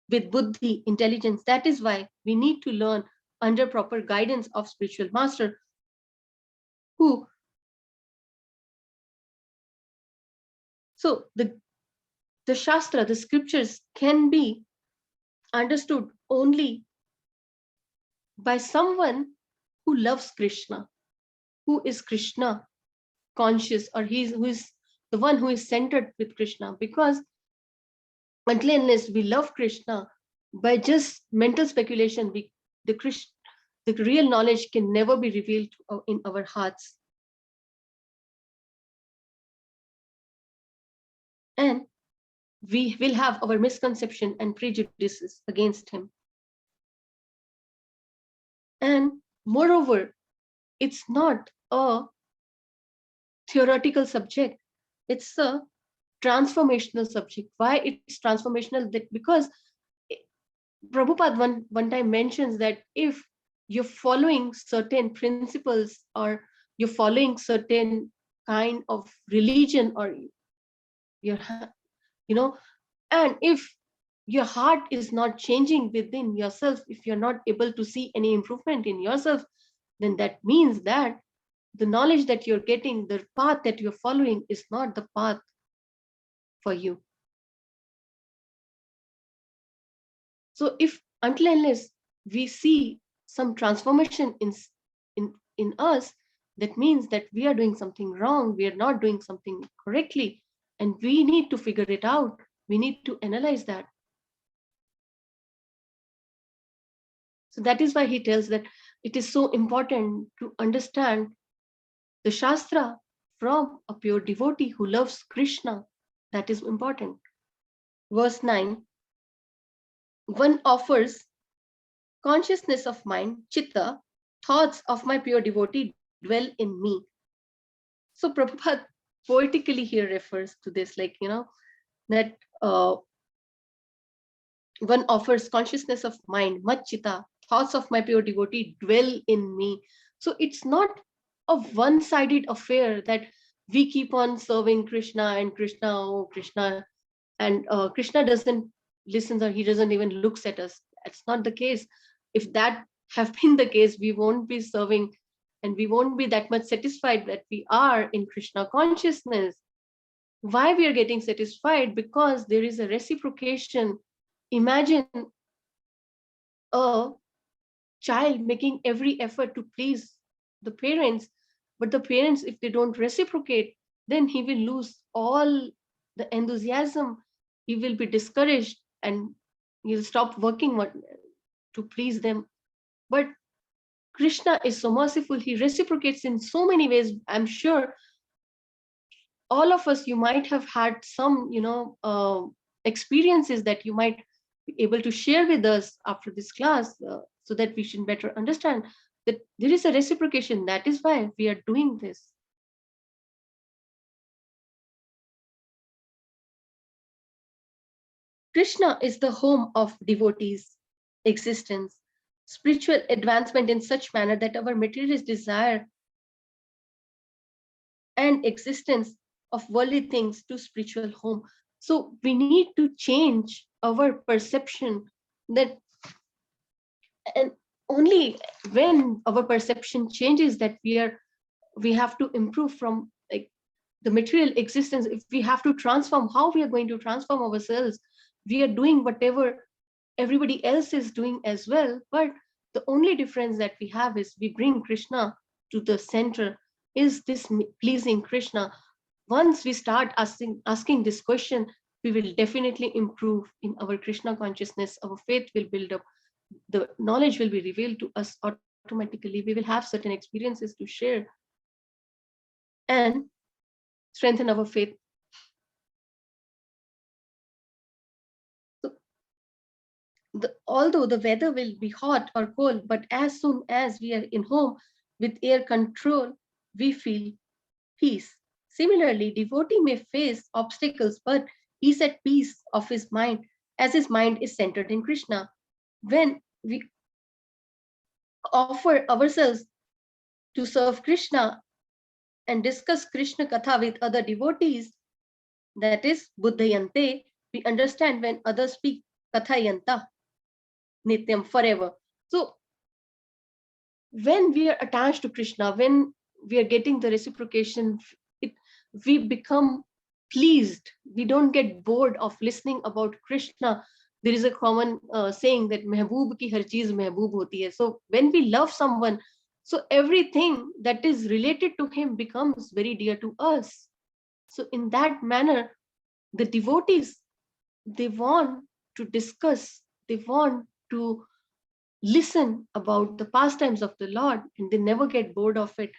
with buddhi, intelligence. That is why we need to learn under proper guidance of spiritual master who. So the Shastra, the scriptures can be understood only by someone who loves Krishna, who is Krishna conscious, or who is the one who is centered with Krishna. Because until unless we love Krishna by just mental speculation, the real knowledge can never be revealed in our hearts. And we will have our misconception and prejudices against him. And moreover, it's not a theoretical subject, it's a transformational subject. Why it's transformational? That because Prabhupada one time mentions that if you're following certain principles, or you're following certain kind of religion, or you're, and if your heart is not changing within yourself, if you're not able to see any improvement in yourself, then that means that the knowledge that you're getting, the path that you're following, is not the path for you. So if until unless we see some transformation in us, that means that we are doing something wrong, we are not doing something correctly, and we need to figure it out. We need to analyze that. So that is why he tells that it is so important to understand the Shastra from a pure devotee who loves Krishna. That is important. Verse 9, one offers consciousness of mind, chitta, thoughts of my pure devotee dwell in me. So Prabhupada poetically here refers to this, like, that one offers consciousness of mind, mat chitta, thoughts of my pure devotee dwell in me. So it's not a one-sided affair that we keep on serving Krishna and Krishna, oh Krishna, and Krishna doesn't listen, or he doesn't even looks at us. That's not the case. If that have been the case, we won't be serving, and we won't be that much satisfied that we are in Krishna consciousness. Why we are getting satisfied? Because there is a reciprocation. Imagine a child making every effort to please the parents, but the parents, if they don't reciprocate, then he will lose all the enthusiasm. He will be discouraged and he'll stop working to please them. But Krishna is so merciful. He reciprocates in so many ways. I'm sure all of us, you might have had some, experiences that you might be able to share with us after this class, so that we should better understand that there is a reciprocation. That is why we are doing this. Krishna is the home of devotees' existence, spiritual advancement in such manner that our materialist desire and existence of worldly things to spiritual home. So we need to change our perception that, and only when our perception changes, that we have to improve from like the material existence. If we have to transform, how we are going to transform ourselves? We are doing whatever everybody else is doing as well, but the only difference that we have is we bring Krishna to the center. Is this pleasing Krishna? Once we start asking this question, we will definitely improve in our Krishna consciousness. Our faith will build up, the knowledge will be revealed to us automatically. We will have certain experiences to share and strengthen our faith. So although the weather will be hot or cold, but as soon as we are in home with air control, we feel peace. Similarly, devotee may face obstacles, but he's at peace of his mind, as his mind is centered in Krishna. When we offer ourselves to serve Krishna and discuss Krishna Katha with other devotees, that is Buddhayante, we understand when others speak Kathayanta, Nityam, forever. So when we are attached to Krishna, when we are getting the reciprocation, we become pleased. We don't get bored of listening about Krishna. There is a common saying that mehboob ki har cheez mehboob hoti hai. So when we love someone, so everything that is related to him becomes very dear to us. So in that manner, the devotees, they want to discuss, they want to listen about the pastimes of the Lord, and they never get bored of it.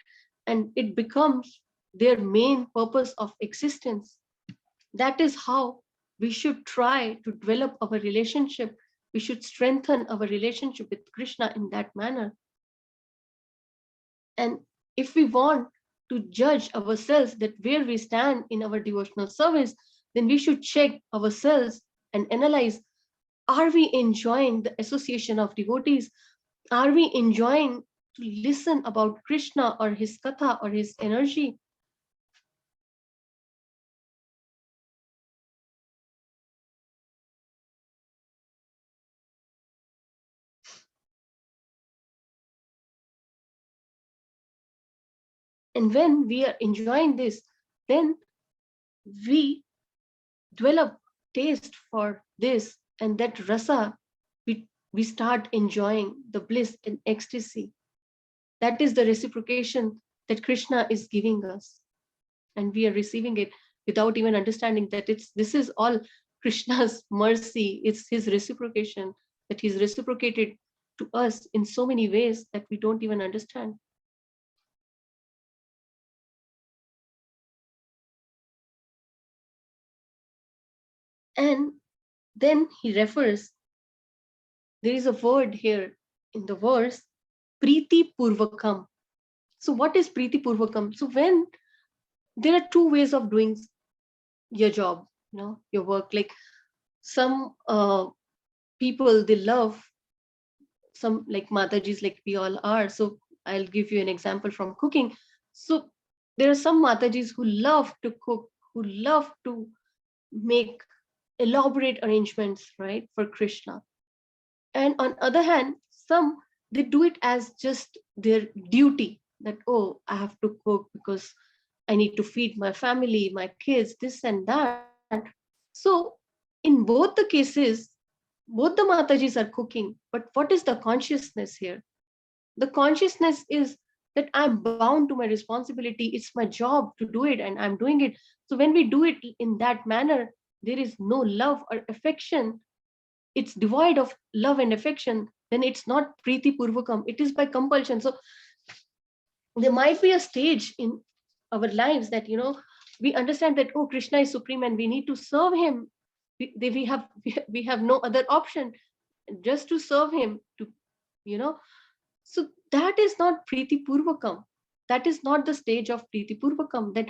And it becomes their main purpose of existence. That is how we should try to develop our relationship. We should strengthen our relationship with Krishna in that manner. And if we want to judge ourselves that where we stand in our devotional service, then we should check ourselves and analyze, are we enjoying the association of devotees? Are we enjoying to listen about Krishna or his katha or his energy? And when we are enjoying this, then we develop taste for this, and that rasa, we start enjoying the bliss and ecstasy. That is the reciprocation that Krishna is giving us, and we are receiving it without even understanding that this is all Krishna's mercy. It's his reciprocation, that he's reciprocated to us in so many ways that we don't even understand. And then he refers, there is a word here in the verse, Priti Purvakam. So what is Priti Purvakam? So when there are two ways of doing your job, your work. Like some people, they love some, like Matajis, like we all are. So I'll give you an example from cooking. So there are some Matajis who love to cook, who love to make elaborate arrangements, right, for Krishna. And on other hand, some, they do it as just their duty, that, oh, I have to cook because I need to feed my family, my kids, this and that. So in both the cases, both the Matajis are cooking, but what is the consciousness here? The consciousness is that I'm bound to my responsibility. It's my job to do it, and I'm doing it. So when we do it in that manner, there is no love or affection. It's devoid of love and affection. Then it's not Preeti Purvakam. It is by compulsion. So there might be a stage in our lives that, we understand that, oh, Krishna is supreme and we need to serve him. We have we have no other option just to serve him, to, you know so that is not Preeti Purvakam. That is not the stage of Preeti Purvakam, that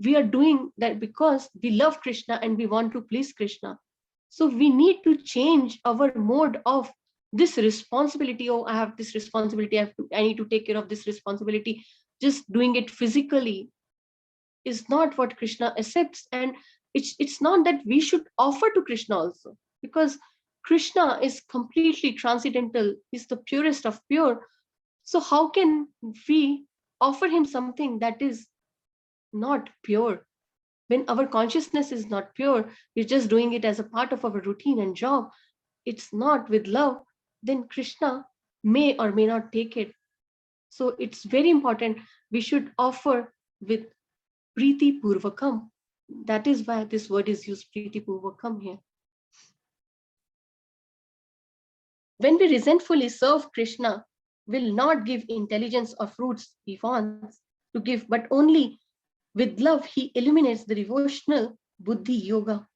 we are doing that because we love Krishna and we want to please Krishna. So we need to change our mode of this responsibility. Oh, I have this responsibility. I need to take care of this responsibility. Just doing it physically is not what Krishna accepts. And it's not that we should offer to Krishna also, because Krishna is completely transcendental. He's the purest of pure. So how can we offer him something that is not pure? When our consciousness is not pure, we're just doing it as a part of our routine and job. It's not with love, then Krishna may or may not take it. So it's very important. We should offer with Preeti Purvakam. That is why this word is used, Preeti Purvakam, here. When we resentfully serve Krishna, will not give intelligence or fruits he wants to give, but only with love he illuminates the devotional Buddhi Yoga.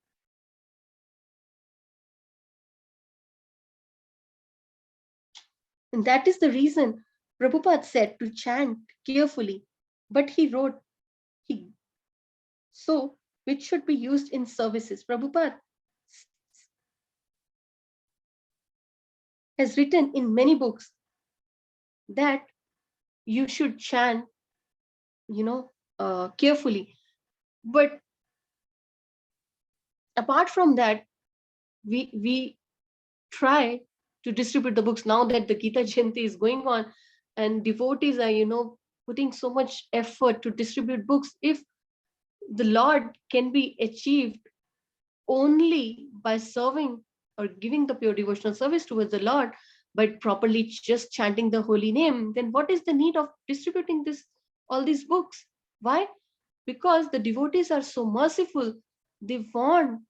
And that is the reason Prabhupada said to chant carefully, but he wrote, he so which should be used in services. Prabhupada has written in many books that you should chant, carefully. But apart from that, we try to distribute the books now that the Gita Jayanti is going on, and devotees are, putting so much effort to distribute books. If the Lord can be achieved only by serving or giving the pure devotional service towards the Lord, but properly just chanting the holy name, then what is the need of distributing all these books? Why? Because the devotees are so merciful. They want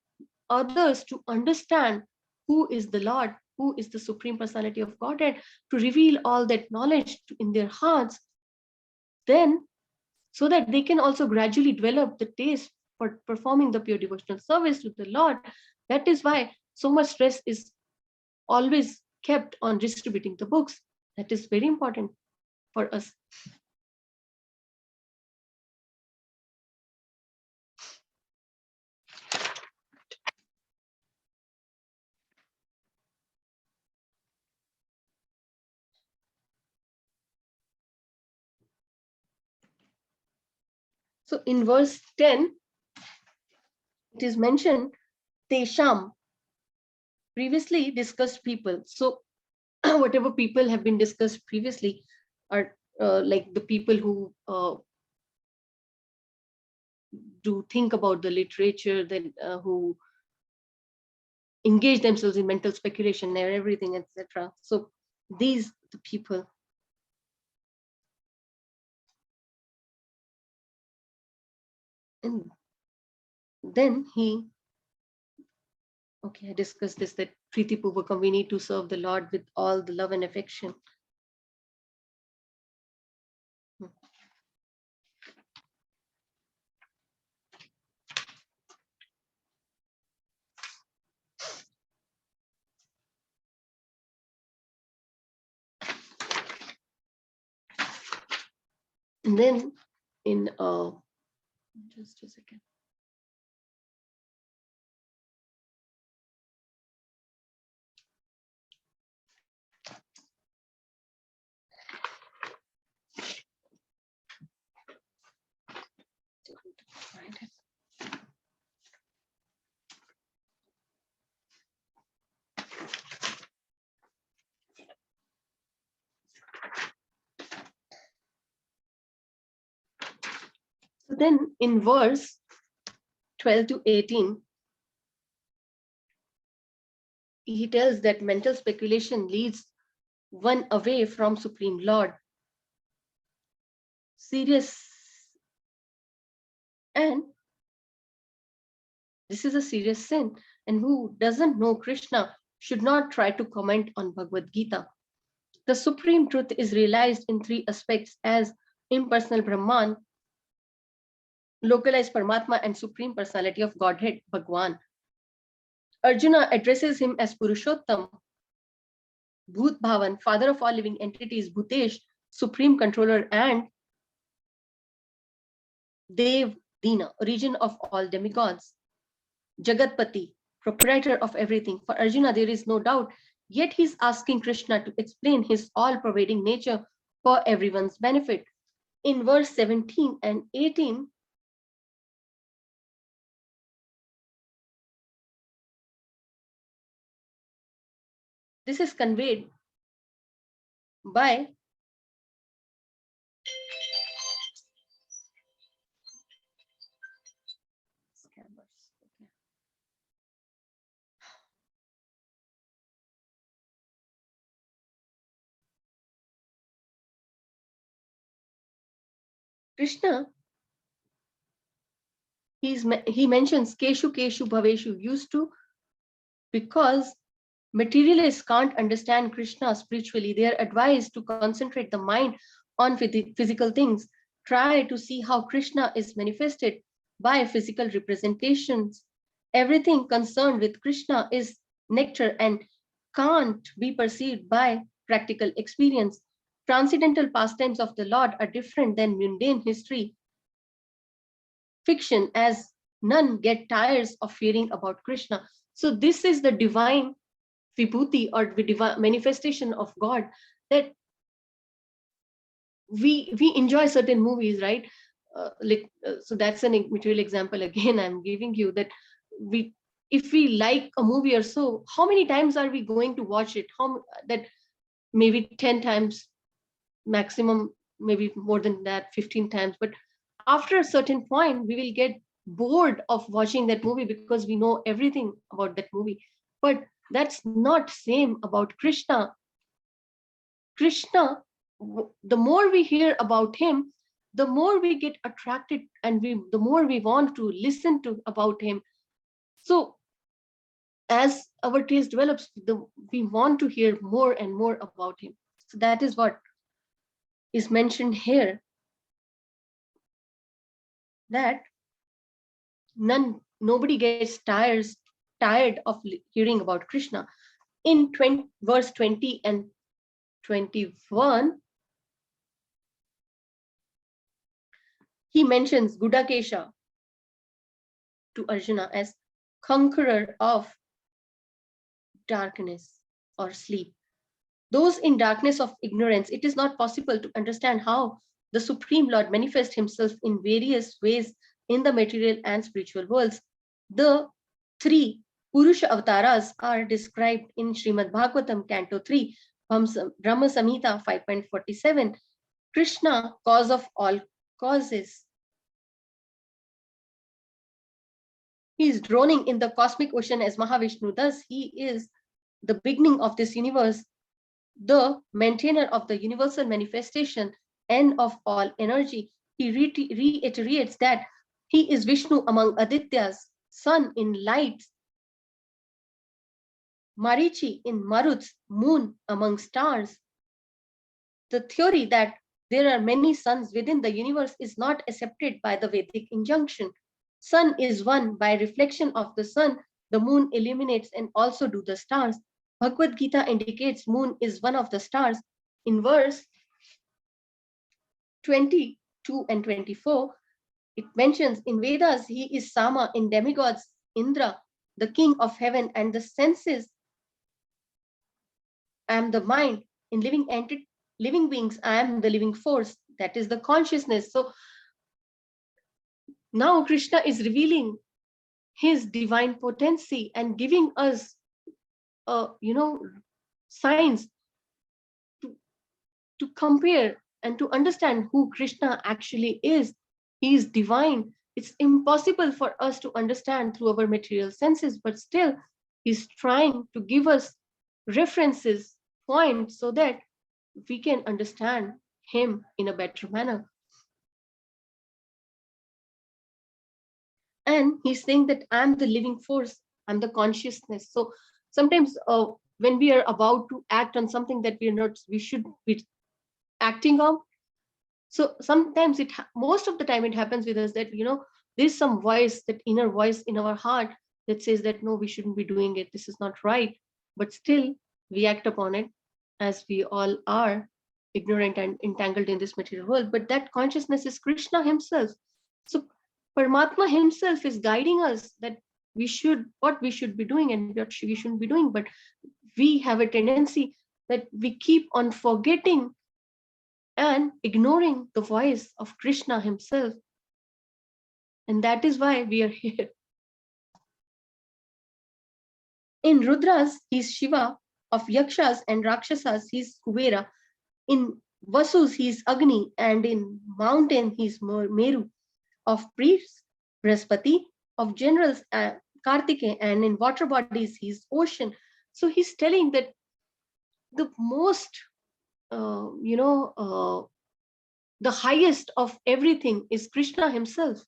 others to understand who is the Lord, who is the Supreme Personality of Godhead, to reveal all that knowledge in their hearts, then so that they can also gradually develop the taste for performing the pure devotional service to the Lord. That is why so much stress is always kept on distributing the books. That is very important for us. So in verse 10, it is mentioned Tesham, previously discussed people. So whatever people have been discussed previously are like the people who do think about the literature, then who engage themselves in mental speculation and everything, etc. So these the people. And then I discussed this, that Preeti Purvakam, we need to serve the Lord with all the love and affection. And then in just a second. then in verse 12 to 18, he tells that mental speculation leads one away from Supreme Lord. Serious, and this is a serious sin. And who doesn't know Krishna should not try to comment on Bhagavad Gita. The supreme truth is realized in three aspects as impersonal Brahman, localized Paramatma, and supreme personality of Godhead, Bhagwan. Arjuna addresses him as Purushottam, Bhut Bhavan, father of all living entities, Bhutesh, supreme controller, and Dev Dina, origin of all demigods, Jagatpati, proprietor of everything. For Arjuna, there is no doubt, yet he's asking Krishna to explain his all-pervading nature for everyone's benefit. In verse 17 and 18, this is conveyed by Krishna. He mentions Keshu Keshu Bhaveshu, used to, because materialists can't understand Krishna spiritually. They are advised to concentrate the mind on physical things. Try to see how Krishna is manifested by physical representations. Everything concerned with Krishna is nectar and can't be perceived by practical experience. Transcendental pastimes of the Lord are different than mundane history fiction, as none get tired of hearing about Krishna. So this is the divine vibhuti, or the divine manifestation of God, that we enjoy certain movies, right? So that's a material example again I'm giving you, that if we like a movie or so, how many times are we going to watch it? That maybe 10 times maximum, maybe more than that, 15 times. But after a certain point, we will get bored of watching that movie because we know everything about that movie. But that's not same about Krishna. Krishna, the more we hear about him, the more we get attracted, and the more we want to listen to about him. So as our taste develops, we want to hear more and more about him. So that is what is mentioned here, that nobody gets tired of hearing about Krishna. In verse 20 and 21, he mentions Gudakesha to Arjuna as conqueror of darkness or sleep. Those in darkness of ignorance, it is not possible to understand how the Supreme Lord manifests himself in various ways in the material and spiritual worlds. The three Purusha avatars are described in Srimad Bhagavatam, Canto 3, Brahma Samhita 5.47. Krishna, cause of all causes. He is droning in the cosmic ocean as Mahavishnu. Thus, he is the beginning of this universe, the maintainer of the universal manifestation, end of all energy. He reiterates that he is Vishnu among Adityas, sun in lights, Marichi in Maruts, moon among stars. The theory that there are many suns within the universe is not accepted by the Vedic injunction. Sun is one. By reflection of the sun, the moon illuminates, and also do the stars. Bhagavad Gita indicates moon is one of the stars. In verse 22 and 24, it mentions in Vedas, he is Sama, in demigods, Indra, the king of heaven, and the senses, I am the mind. In living beings, I am the living force, that is the consciousness. So now Krishna is revealing his divine potency and giving us signs to compare and to understand who Krishna actually is. he is divine. It's impossible for us to understand through our material senses, but still he's trying to give us references, points, so that we can understand him in a better manner. And he's saying that I'm the living force, I'm the consciousness. So sometimes when we are about to act on something that we should be acting on, so sometimes most of the time it happens with us that there's some voice, that inner voice in our heart, that says that no, we shouldn't be doing it, this is not right, but still we act upon it, as we all are ignorant and entangled in this material world. But that consciousness is Krishna himself. So Paramatma himself is guiding us that what we should be doing and what we shouldn't be doing. But we have a tendency that we keep on forgetting and ignoring the voice of Krishna himself. And that is why we are here. In Rudras, he's Shiva. Of Yakshas and Rakshasas, he's Kuvera. In Vasus, he's Agni. And in mountain, he's Meru. Of priests, Brihaspati. Of generals, Kartike. And in water bodies, he's ocean. So he's telling that the most, the highest of everything is Krishna himself.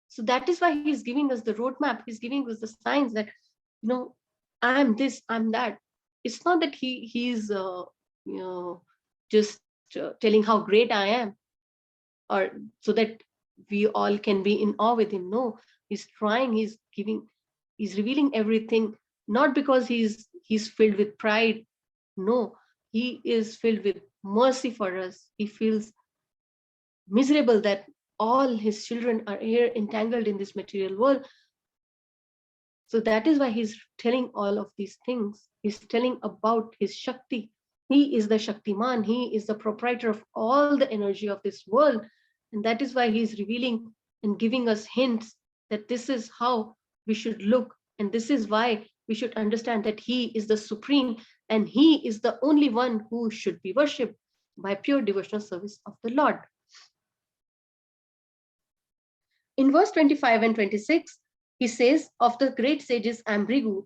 So that is why he's giving us the roadmap. He's giving us the signs that, I'm this, I'm that. It's not that he's just telling how great I am, or so that we all can be in awe with him. No, he's trying, he's revealing everything, not because he's filled with pride. No, he is filled with mercy for us. He feels miserable that all his children are here entangled in this material world. So that is why he's telling all of these things. He's telling about his Shakti. He is the Shaktiman. He is the proprietor of all the energy of this world. And that is why he's revealing and giving us hints that this is how we should look. And this is why we should understand that he is the supreme and he is the only one who should be worshipped by pure devotional service of the Lord. In verse 25 and 26, he says, of the great sages Ambrigu,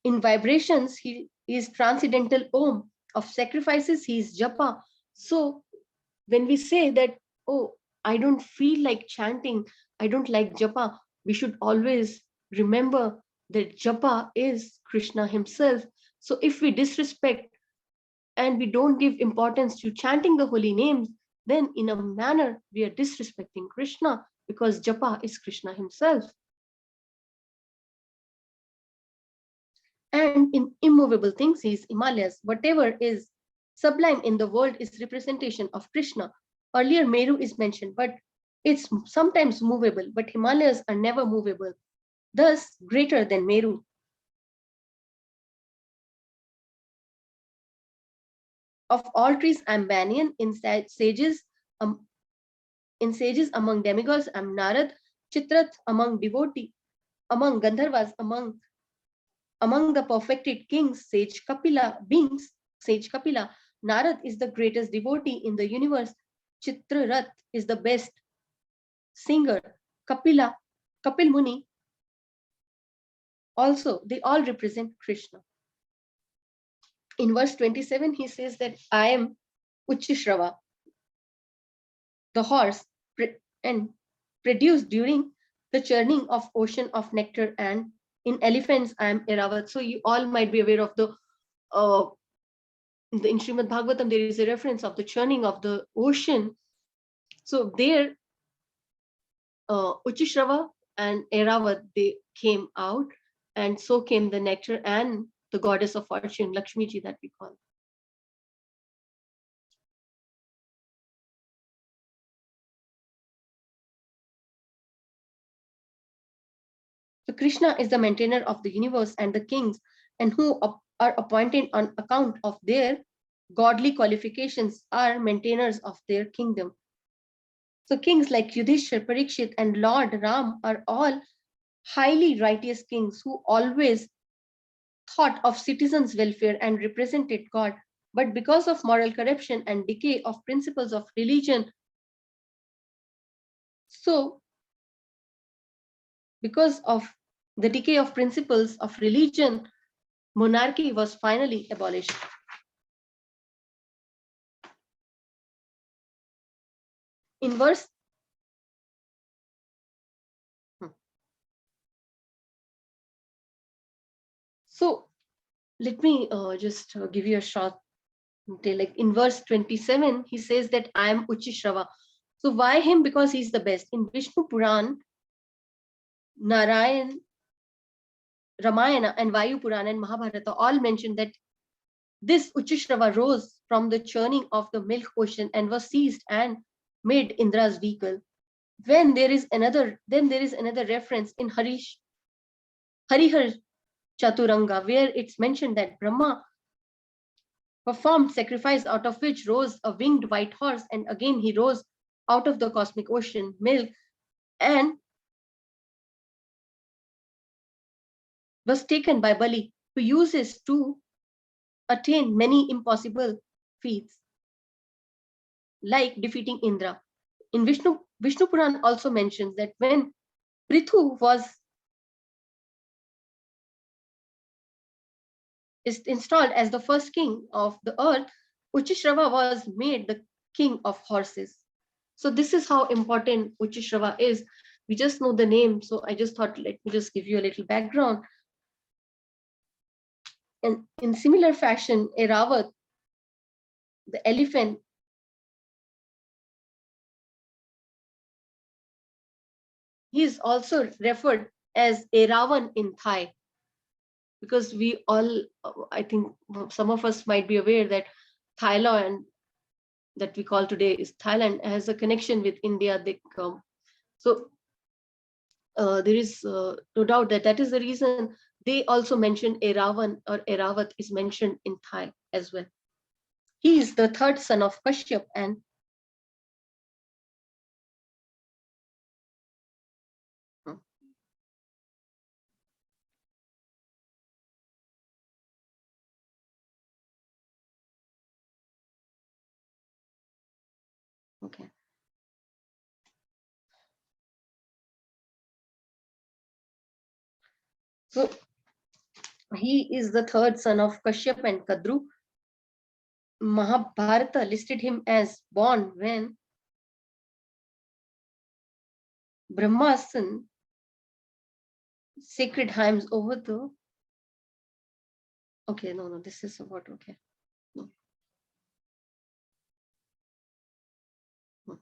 in vibrations, he is transcendental Om. Of sacrifices, he is Japa. So when we say that, oh, I don't feel like chanting, I don't like Japa, we should always remember that Japa is Krishna himself. So if we disrespect and we don't give importance to chanting the holy names, then in a manner we are disrespecting Krishna, because Japa is Krishna himself. And in immovable things, he is Himalayas. Whatever is sublime in the world is representation of Krishna. Earlier, Meru is mentioned, but it's sometimes movable, but Himalayas are never movable, thus greater than Meru. Of all trees, I'm Banyan. In sages among demigods, I'm Narad. Chitrat among devotee, among Gandharvas, among the perfected kings, sage Kapila. Narad is the greatest devotee in the universe. Chitrarat is the best singer. Kapil Muni, also, they all represent Krishna. In verse 27, he says that I am Uchishrava, the horse, and produced during the churning of ocean of nectar, and in elephants I am Eravat. So you all might be aware of in Srimad Bhagavatam, there is a reference of the churning of the ocean. So there, Uchishrava and Eravat, they came out, and so came the nectar and the goddess of fortune, Lakshmi Ji, that we call. So Krishna is the maintainer of the universe and the kings, and who are appointed on account of their godly qualifications are maintainers of their kingdom. So kings like Yudhishthir, Parikshit, and Lord Ram are all highly righteous kings who always thought of citizens' welfare and represented God. But because of moral corruption and decay of principles of religion, So, because of the decay of principles of religion, monarchy was finally abolished. In verse So let me just give you a short detail. Like in verse 27, he says that I am Uchishrava. So why him? Because he's the best. In Vishnu Puran, Narayan, Ramayana, and Vayu Purana and Mahabharata all mention that this Uchishrava rose from the churning of the milk ocean and was seized and made Indra's vehicle. Then there is another reference in Harihar Chaturanga, where it's mentioned that Brahma performed sacrifice, out of which rose a winged white horse, and again he rose out of the cosmic ocean, milk, and was taken by Bali, who uses to attain many impossible feats, like defeating Indra. In Vishnu Puran also mentions that when Prithu was installed as the first king of the earth, Uchishrava was made the king of horses. So this is how important Uchishrava is. We just know the name, so I just thought, let me just give you a little background. And in similar fashion, Eravat, the elephant, he is also referred as Eravan in Thai, because we all, I think some of us might be aware that Thailand, that we call today is Thailand, has a connection with India. So there is no doubt that that is the reason they also mentioned Eravan, or Eravat is mentioned in Thai as well. He is the third son of Kashyap, and okay. So he is the third son of Kashyap and Kadru. Mahabharata listed him as born when Brahma's son sacred hymns over the. Okay, no, this is what, okay. No. No.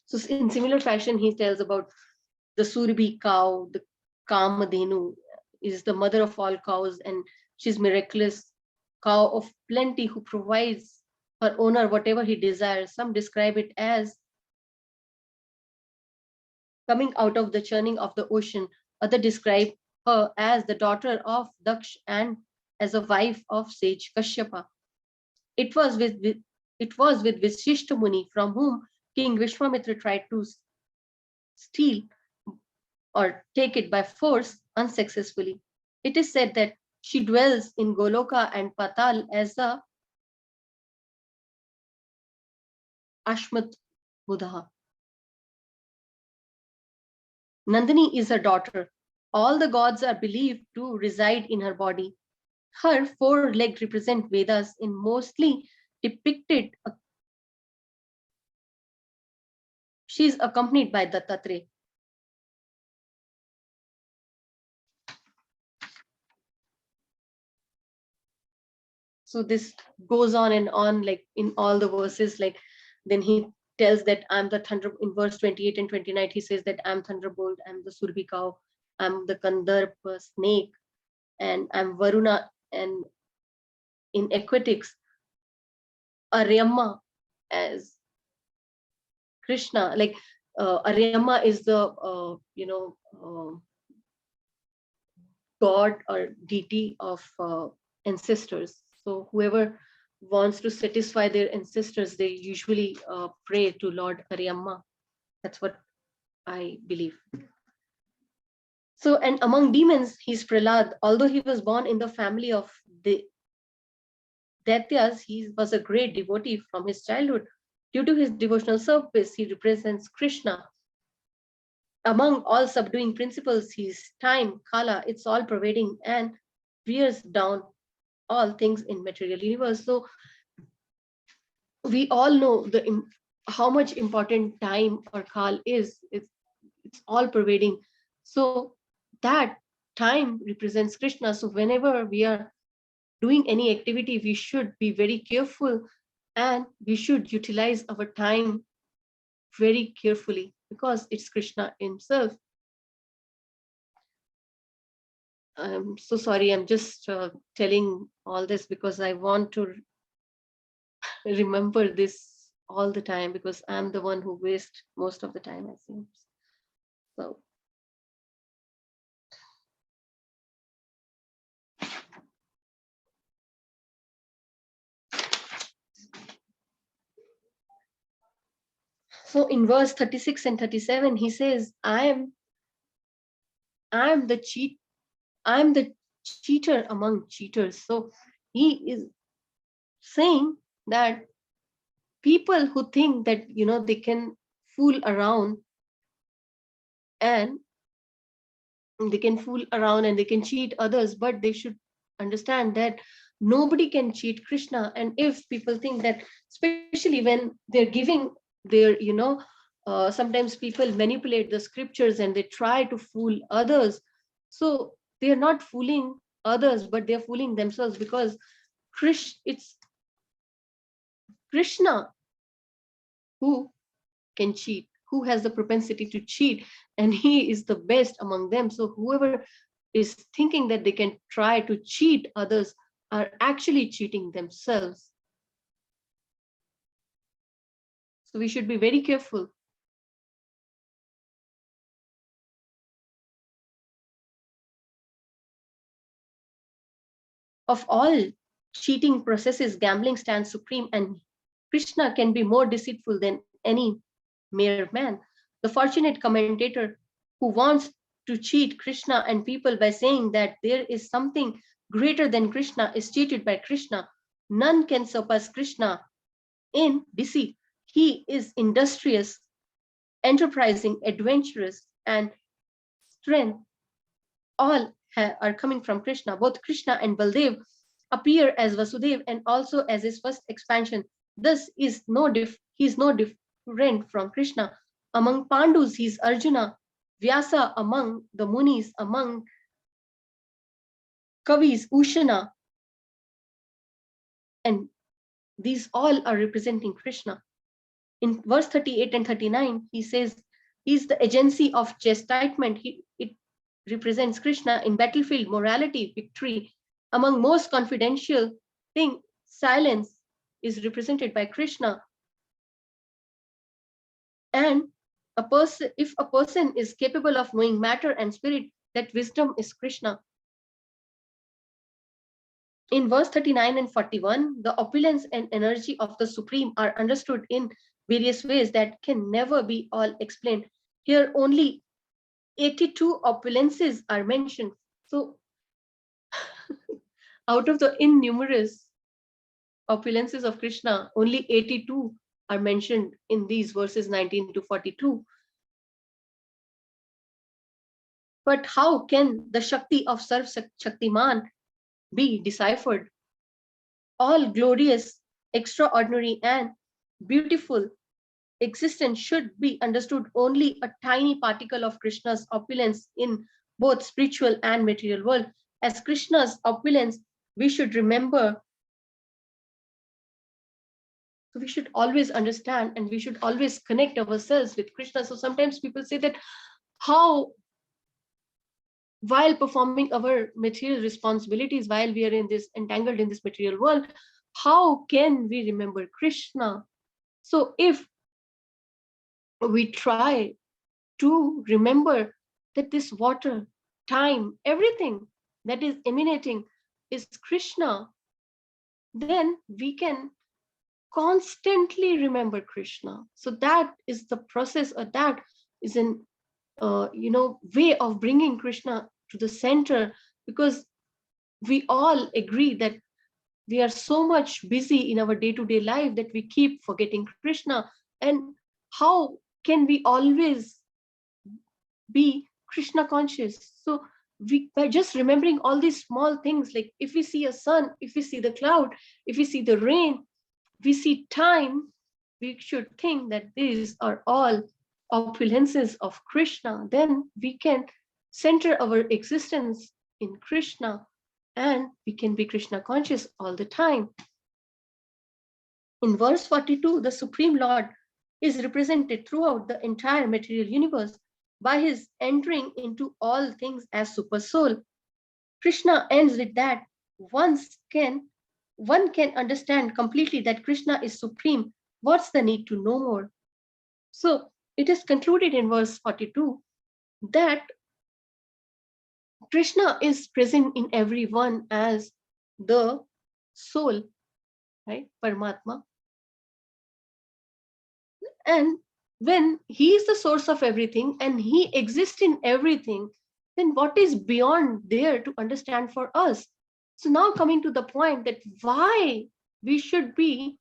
So in similar fashion, he tells about the Surbi cow, the Kamadhenu is the mother of all cows, and she's miraculous cow of plenty who provides her owner whatever he desires. Some describe it as coming out of the churning of the ocean. Others describe her as the daughter of Daksh and as a wife of sage Kashyapa. It was with Vishishta Muni from whom King Vishwamitra tried to steal or take it by force unsuccessfully. It is said that she dwells in Goloka and Patal as a Ashmat Buddha. Nandini is her daughter. All the gods are believed to reside in her body. Her four legs represent Vedas in mostly depicted. She is accompanied by Dattatreya. So this goes on and on, like in all the verses, like then he tells that I'm the thunder. In verse 28 and 29, he says that I'm thunderbolt, I'm the Surbi cow, I'm the Kandarp snake, and I'm Varuna. And in aquatics, Aryama as Krishna, like Aryama is the god or deity of ancestors. So whoever wants to satisfy their ancestors, they usually pray to Lord Aryama. That's what I believe. So, and among demons, he's Prahlad. Although he was born in the family of the Daityas, he was a great devotee from his childhood. Due to his devotional service, he represents Krishna. Among all subduing principles, he's time, kala, it's all pervading and wears down all things in material universe. So we all know how much important time or kal is. It's all pervading. So that time represents Krishna. So whenever we are doing any activity, we should be very careful and we should utilize our time very carefully because it's Krishna himself. I'm so sorry, I'm just telling all this because I want to remember this all the time because I'm the one who wastes most of the time, I think. So so in verse 36 and 37, he says, I'm the cheater among cheaters. So he is saying that people who think that they can fool around and they can cheat others, but they should understand that nobody can cheat Krishna. And if people think that, especially when they're giving their sometimes people manipulate the scriptures and they try to fool others, so they're not fooling others but they're fooling themselves, because it's Krishna who can cheat, who has the propensity to cheat, and he is the best among them. So whoever is thinking that they can try to cheat others are actually cheating themselves. So we should be very careful. Of all cheating processes, gambling stands supreme, and Krishna can be more deceitful than any mere man. The fortunate commentator who wants to cheat Krishna and people by saying that there is something greater than Krishna is cheated by Krishna. None can surpass Krishna in deceit. He is industrious, enterprising, adventurous, and strength. All are coming from Krishna. Both Krishna and Baldev appear as Vasudev and also as his first expansion. Thus, he is no different from Krishna. Among Pandus, he is Arjuna. Vyasa among the Munis, among Kavis, Ushana, and these all are representing Krishna. In verse 38 and 39, he says he's the agency of chastisement. It represents Krishna. In battlefield, morality, victory. Among most confidential thing, silence is represented by Krishna. And if a person is capable of knowing matter and spirit, that wisdom is Krishna. In verse 39 and 41, the opulence and energy of the Supreme are understood in various ways that can never be all explained. Here only 82 opulences are mentioned. So out of the innumerous opulences of Krishna, only 82 are mentioned in these verses 19 to 42. But how can the Shakti of Sarv Shaktiman be deciphered? All glorious, extraordinary, and beautiful existence should be understood only a tiny particle of Krishna's opulence in both spiritual and material world. As Krishna's opulence, we should remember. So we should always understand and we should always connect ourselves with Krishna. So sometimes people say that how, while performing our material responsibilities, while we are entangled in this material world, how can we remember Krishna? So if we try to remember that this water, time, everything that is emanating is Krishna, then we can constantly remember Krishna. So that is the process, or that is an way of bringing Krishna to the center, because we all agree that we are so much busy in our day-to-day life that we keep forgetting Krishna. And how can we always be Krishna conscious? So we, by just remembering all these small things, like if we see a sun, if we see the cloud, if we see the rain, we see time, we should think that these are all opulences of Krishna. Then we can center our existence in Krishna, and we can be Krishna conscious all the time. In verse 42, the Supreme Lord is represented throughout the entire material universe by his entering into all things as super soul. Krishna ends with that one can understand completely that Krishna is supreme. What's the need to know more? So it is concluded in verse 42 that Krishna is present in everyone as the soul, right? Paramatma. And when he is the source of everything and he exists in everything, then what is beyond there to understand for us? So now coming to the point that why we should be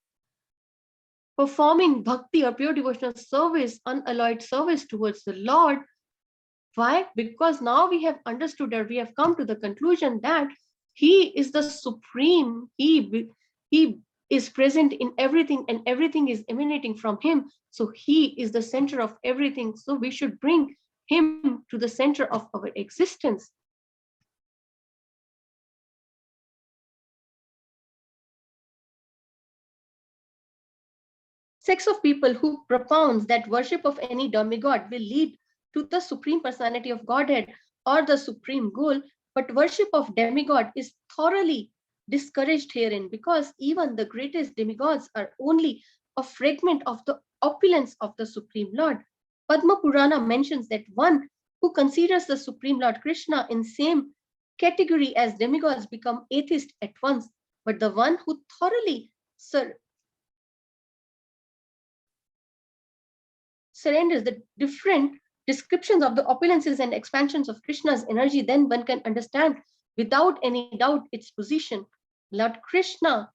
performing bhakti or pure devotional service, unalloyed service towards the Lord. Why? Because now we have understood, or we have come to the conclusion that he is the supreme, he is present in everything and everything is emanating from him. So he is the center of everything. So we should bring him to the center of our existence. Sects of people who propounds that worship of any demigod will lead to the supreme personality of Godhead or the supreme goal, but worship of demigod is thoroughly discouraged herein, because even the greatest demigods are only a fragment of the opulence of the Supreme Lord. Padma Purana mentions that one who considers the Supreme Lord Krishna in same category as demigods become atheist at once, but the one who thoroughly surrenders the different descriptions of the opulences and expansions of Krishna's energy, then one can understand without any doubt its position. Lord Krishna,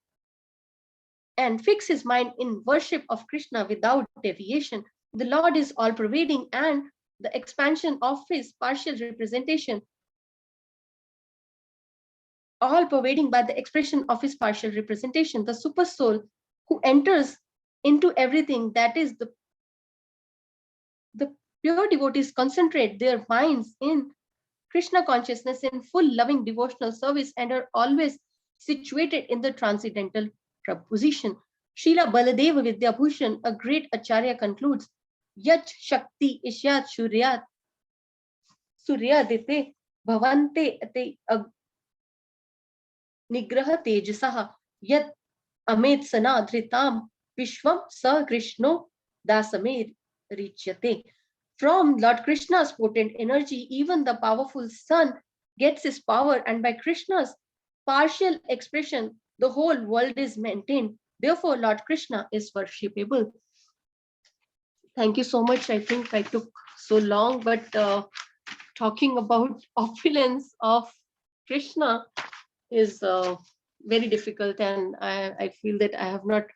and fix his mind in worship of Krishna without deviation. The Lord is all pervading, and the expansion of his partial representation, all pervading by the expression of his partial representation, the super soul who enters into everything, that is the pure devotees concentrate their minds in Krishna consciousness in full loving devotional service and are always situated in the transcendental position. Srila Baladeva Vidyabhushan, a great acharya, concludes, Yat Shakti Ishyat Suryadite Bhavante Ate Nigraha Tejasaha Yat Amit Sana Dhritam Vishwam Sa Krishno Dasamir Richyate. From Lord Krishna's potent energy, even the powerful sun gets his power, and by Krishna's partial expression, the whole world is maintained. Therefore, Lord Krishna is worshipable. Thank you so much. I think I took so long, but talking about opulence of Krishna is very difficult, and I feel that I have not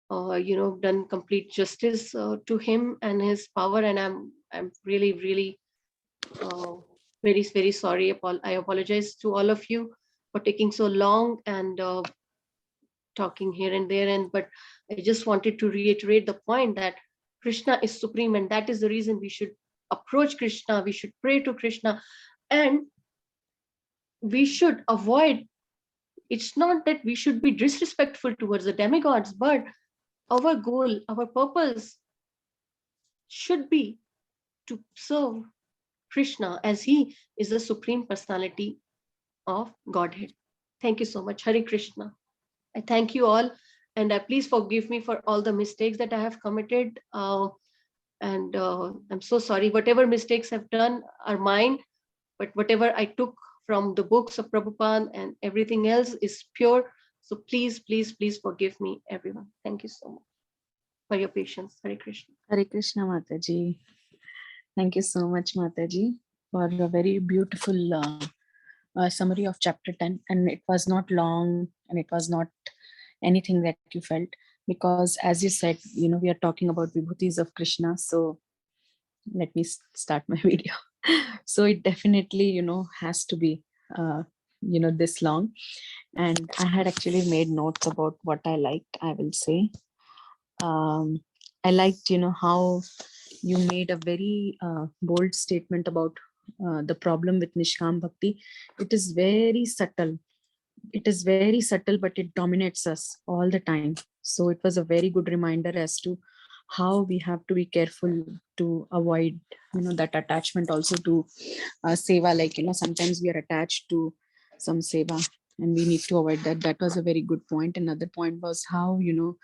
done complete justice to him and his power, and I'm really very sorry. I apologize to all of you for taking so long and talking here and there, but I just wanted to reiterate the point that Krishna is supreme, and that is the reason we should approach Krishna, we should pray to Krishna, and we should avoid, it's not that we should be disrespectful towards the demigods, but our goal, our purpose should be to serve Krishna, as he is the supreme personality of Godhead. Thank you so much. Hare Krishna. I thank you all, and please forgive me for all the mistakes that I have committed. And I'm so sorry. Whatever mistakes I've done are mine, but whatever I took from the books of Prabhupada and everything else is pure. So please forgive me, everyone. Thank you so much for your patience. Hare Krishna. Hare Krishna, Mataji. Thank you so much, Mataji, for a very beautiful summary of chapter 10. And it was not long and it was not anything that you felt, because as you said, we are talking about vibhutis of Krishna. So let me start my video. So it definitely, has to be, this long. And I had actually made notes about what I liked, I will say. I liked, how you made a very bold statement about the problem with Nishkam Bhakti. It is very subtle. It is very subtle, but it dominates us all the time. So it was a very good reminder as to how we have to be careful to avoid, that attachment also to seva. Like, sometimes we are attached to some seva and we need to avoid that. That was a very good point. Another point was how, you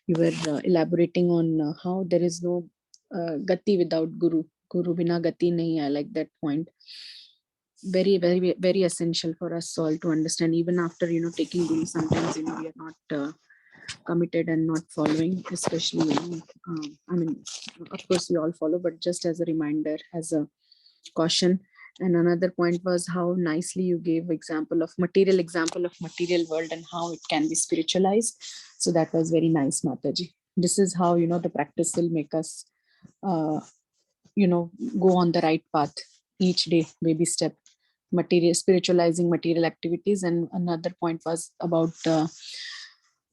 were elaborating on how there is no gati without guru. Guru bina gati nahi. I like that point. Very, very, very essential for us all to understand. Even after, taking guru, sometimes, we are not committed and not following, especially, I mean, of course we all follow, but just as a reminder, as a caution. And another point was how nicely you gave example of material world and how it can be spiritualized. So that was very nice, Mataji. This is how, the practice will make us, go on the right path each day, baby step, spiritualizing material activities. And another point was about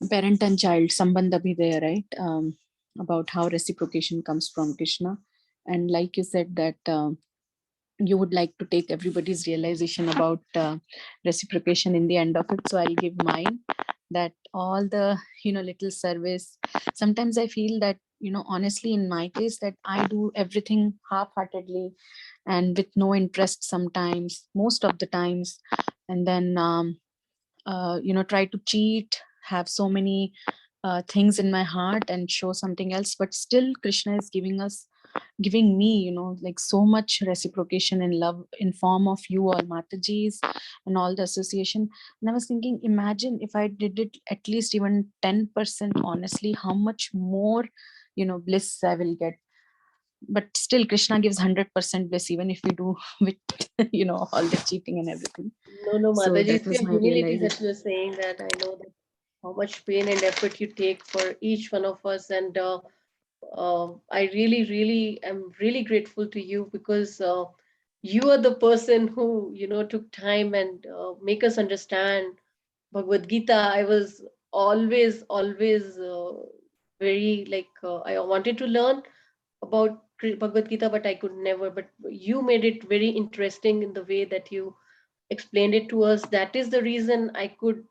parent and child sambandha bhi there, right? About how reciprocation comes from Krishna. And like you said that you would like to take everybody's realization about reciprocation in the end of it. So I'll give mine, that all the, little service. Sometimes I feel that, honestly, in my case, that I do everything half-heartedly and with no interest sometimes, most of the times. And then, try to cheat, have so many things in my heart and show something else. But still, Krishna is giving me, like so much reciprocation and love in form of you all Matajis and all the association. And I was thinking, imagine if I did it at least even 10% honestly, how much more, bliss I will get. But still, Krishna gives 100% bliss, even if we do with, all the cheating and everything. No, So Mataji, that it's was your my humility realization. that you're saying that. I know that how much pain and effort you take for each one of us. And I really, really am really grateful to you, because you are the person who, took time and make us understand Bhagavad Gita. I was always very like, I wanted to learn about Bhagavad Gita, but I could never. But you made it very interesting in the way that you explained it to us. That is the reason I could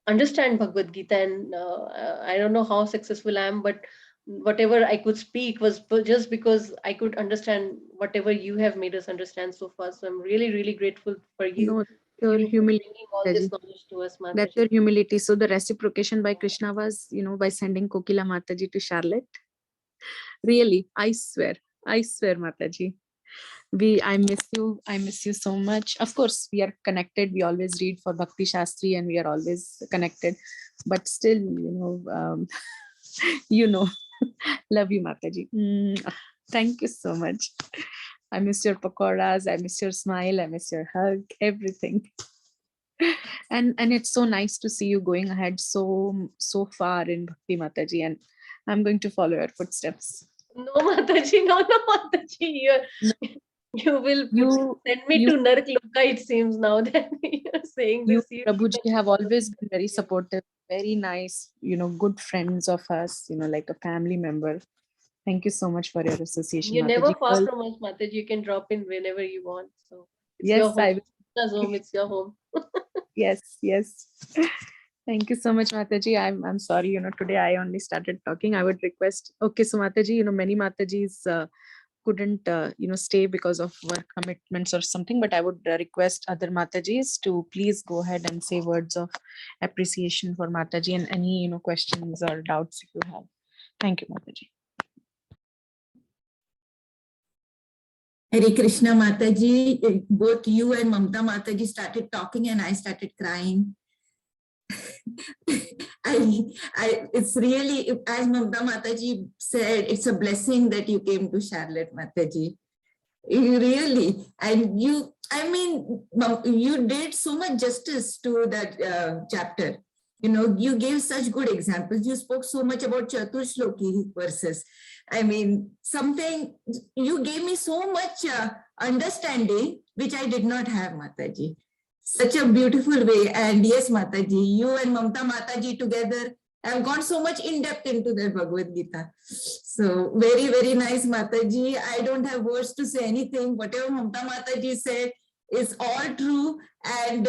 understand Bhagavad Gita. And I don't know how successful I am, but whatever I could speak was just because I could understand whatever you have made us understand so far. So I'm really, really grateful for you, No, your for humility. bringing all this knowledge to us, That's Mataji. your humility. So the reciprocation by Krishna was, by sending Kokila Mataji to Charlotte. Really, I swear, Mataji. I miss you so much. Of course, we are connected. We always read for Bhakti Shastri and we are always connected. But still, you know, love you, Mataji. Thank you so much. I miss your pakoras. I miss your smile. I miss your hug. Everything. And it's so nice to see you going ahead so far in Bhakti, Mataji, and I'm going to follow your footsteps. No, Mataji, no, Mataji. You will send me to Narak Loka, it seems, now that you're saying You, this. Prabhuji, have always been very supportive, very nice, good friends of us, like a family member. Thank you so much for your association, You're never Mataji. far from us, Mataji. You can drop in whenever you want. So it's your Yes, home. I will. Krishna's home. It's your home. Yes. Thank you so much, Mataji. I'm sorry, today I only started talking. I would request, okay, so Mataji, many Matajis couldn't, stay because of work commitments or something, but I would request other Matajis to please go ahead and say words of appreciation for Mataji and any, questions or doubts if you have. Thank you, Mataji. Hare Krishna, Mataji. Both you and Mamta Mataji started talking and I started crying. It's really, as Mamta Mataji said, it's a blessing that you came to Charlotte, Mataji. You really, and you, I mean, you did so much justice to that chapter. You know, you gave such good examples. You spoke so much about Chaturshloki verses. I mean, something, you gave me so much understanding, which I did not have, Mataji. Such a beautiful way. And yes, Mataji, you and Mamta Mataji together have gone so much in depth into the Bhagavad Gita. So very, very nice, Mataji. I don't have words to say anything. Whatever Mamta Mataji said is all true. And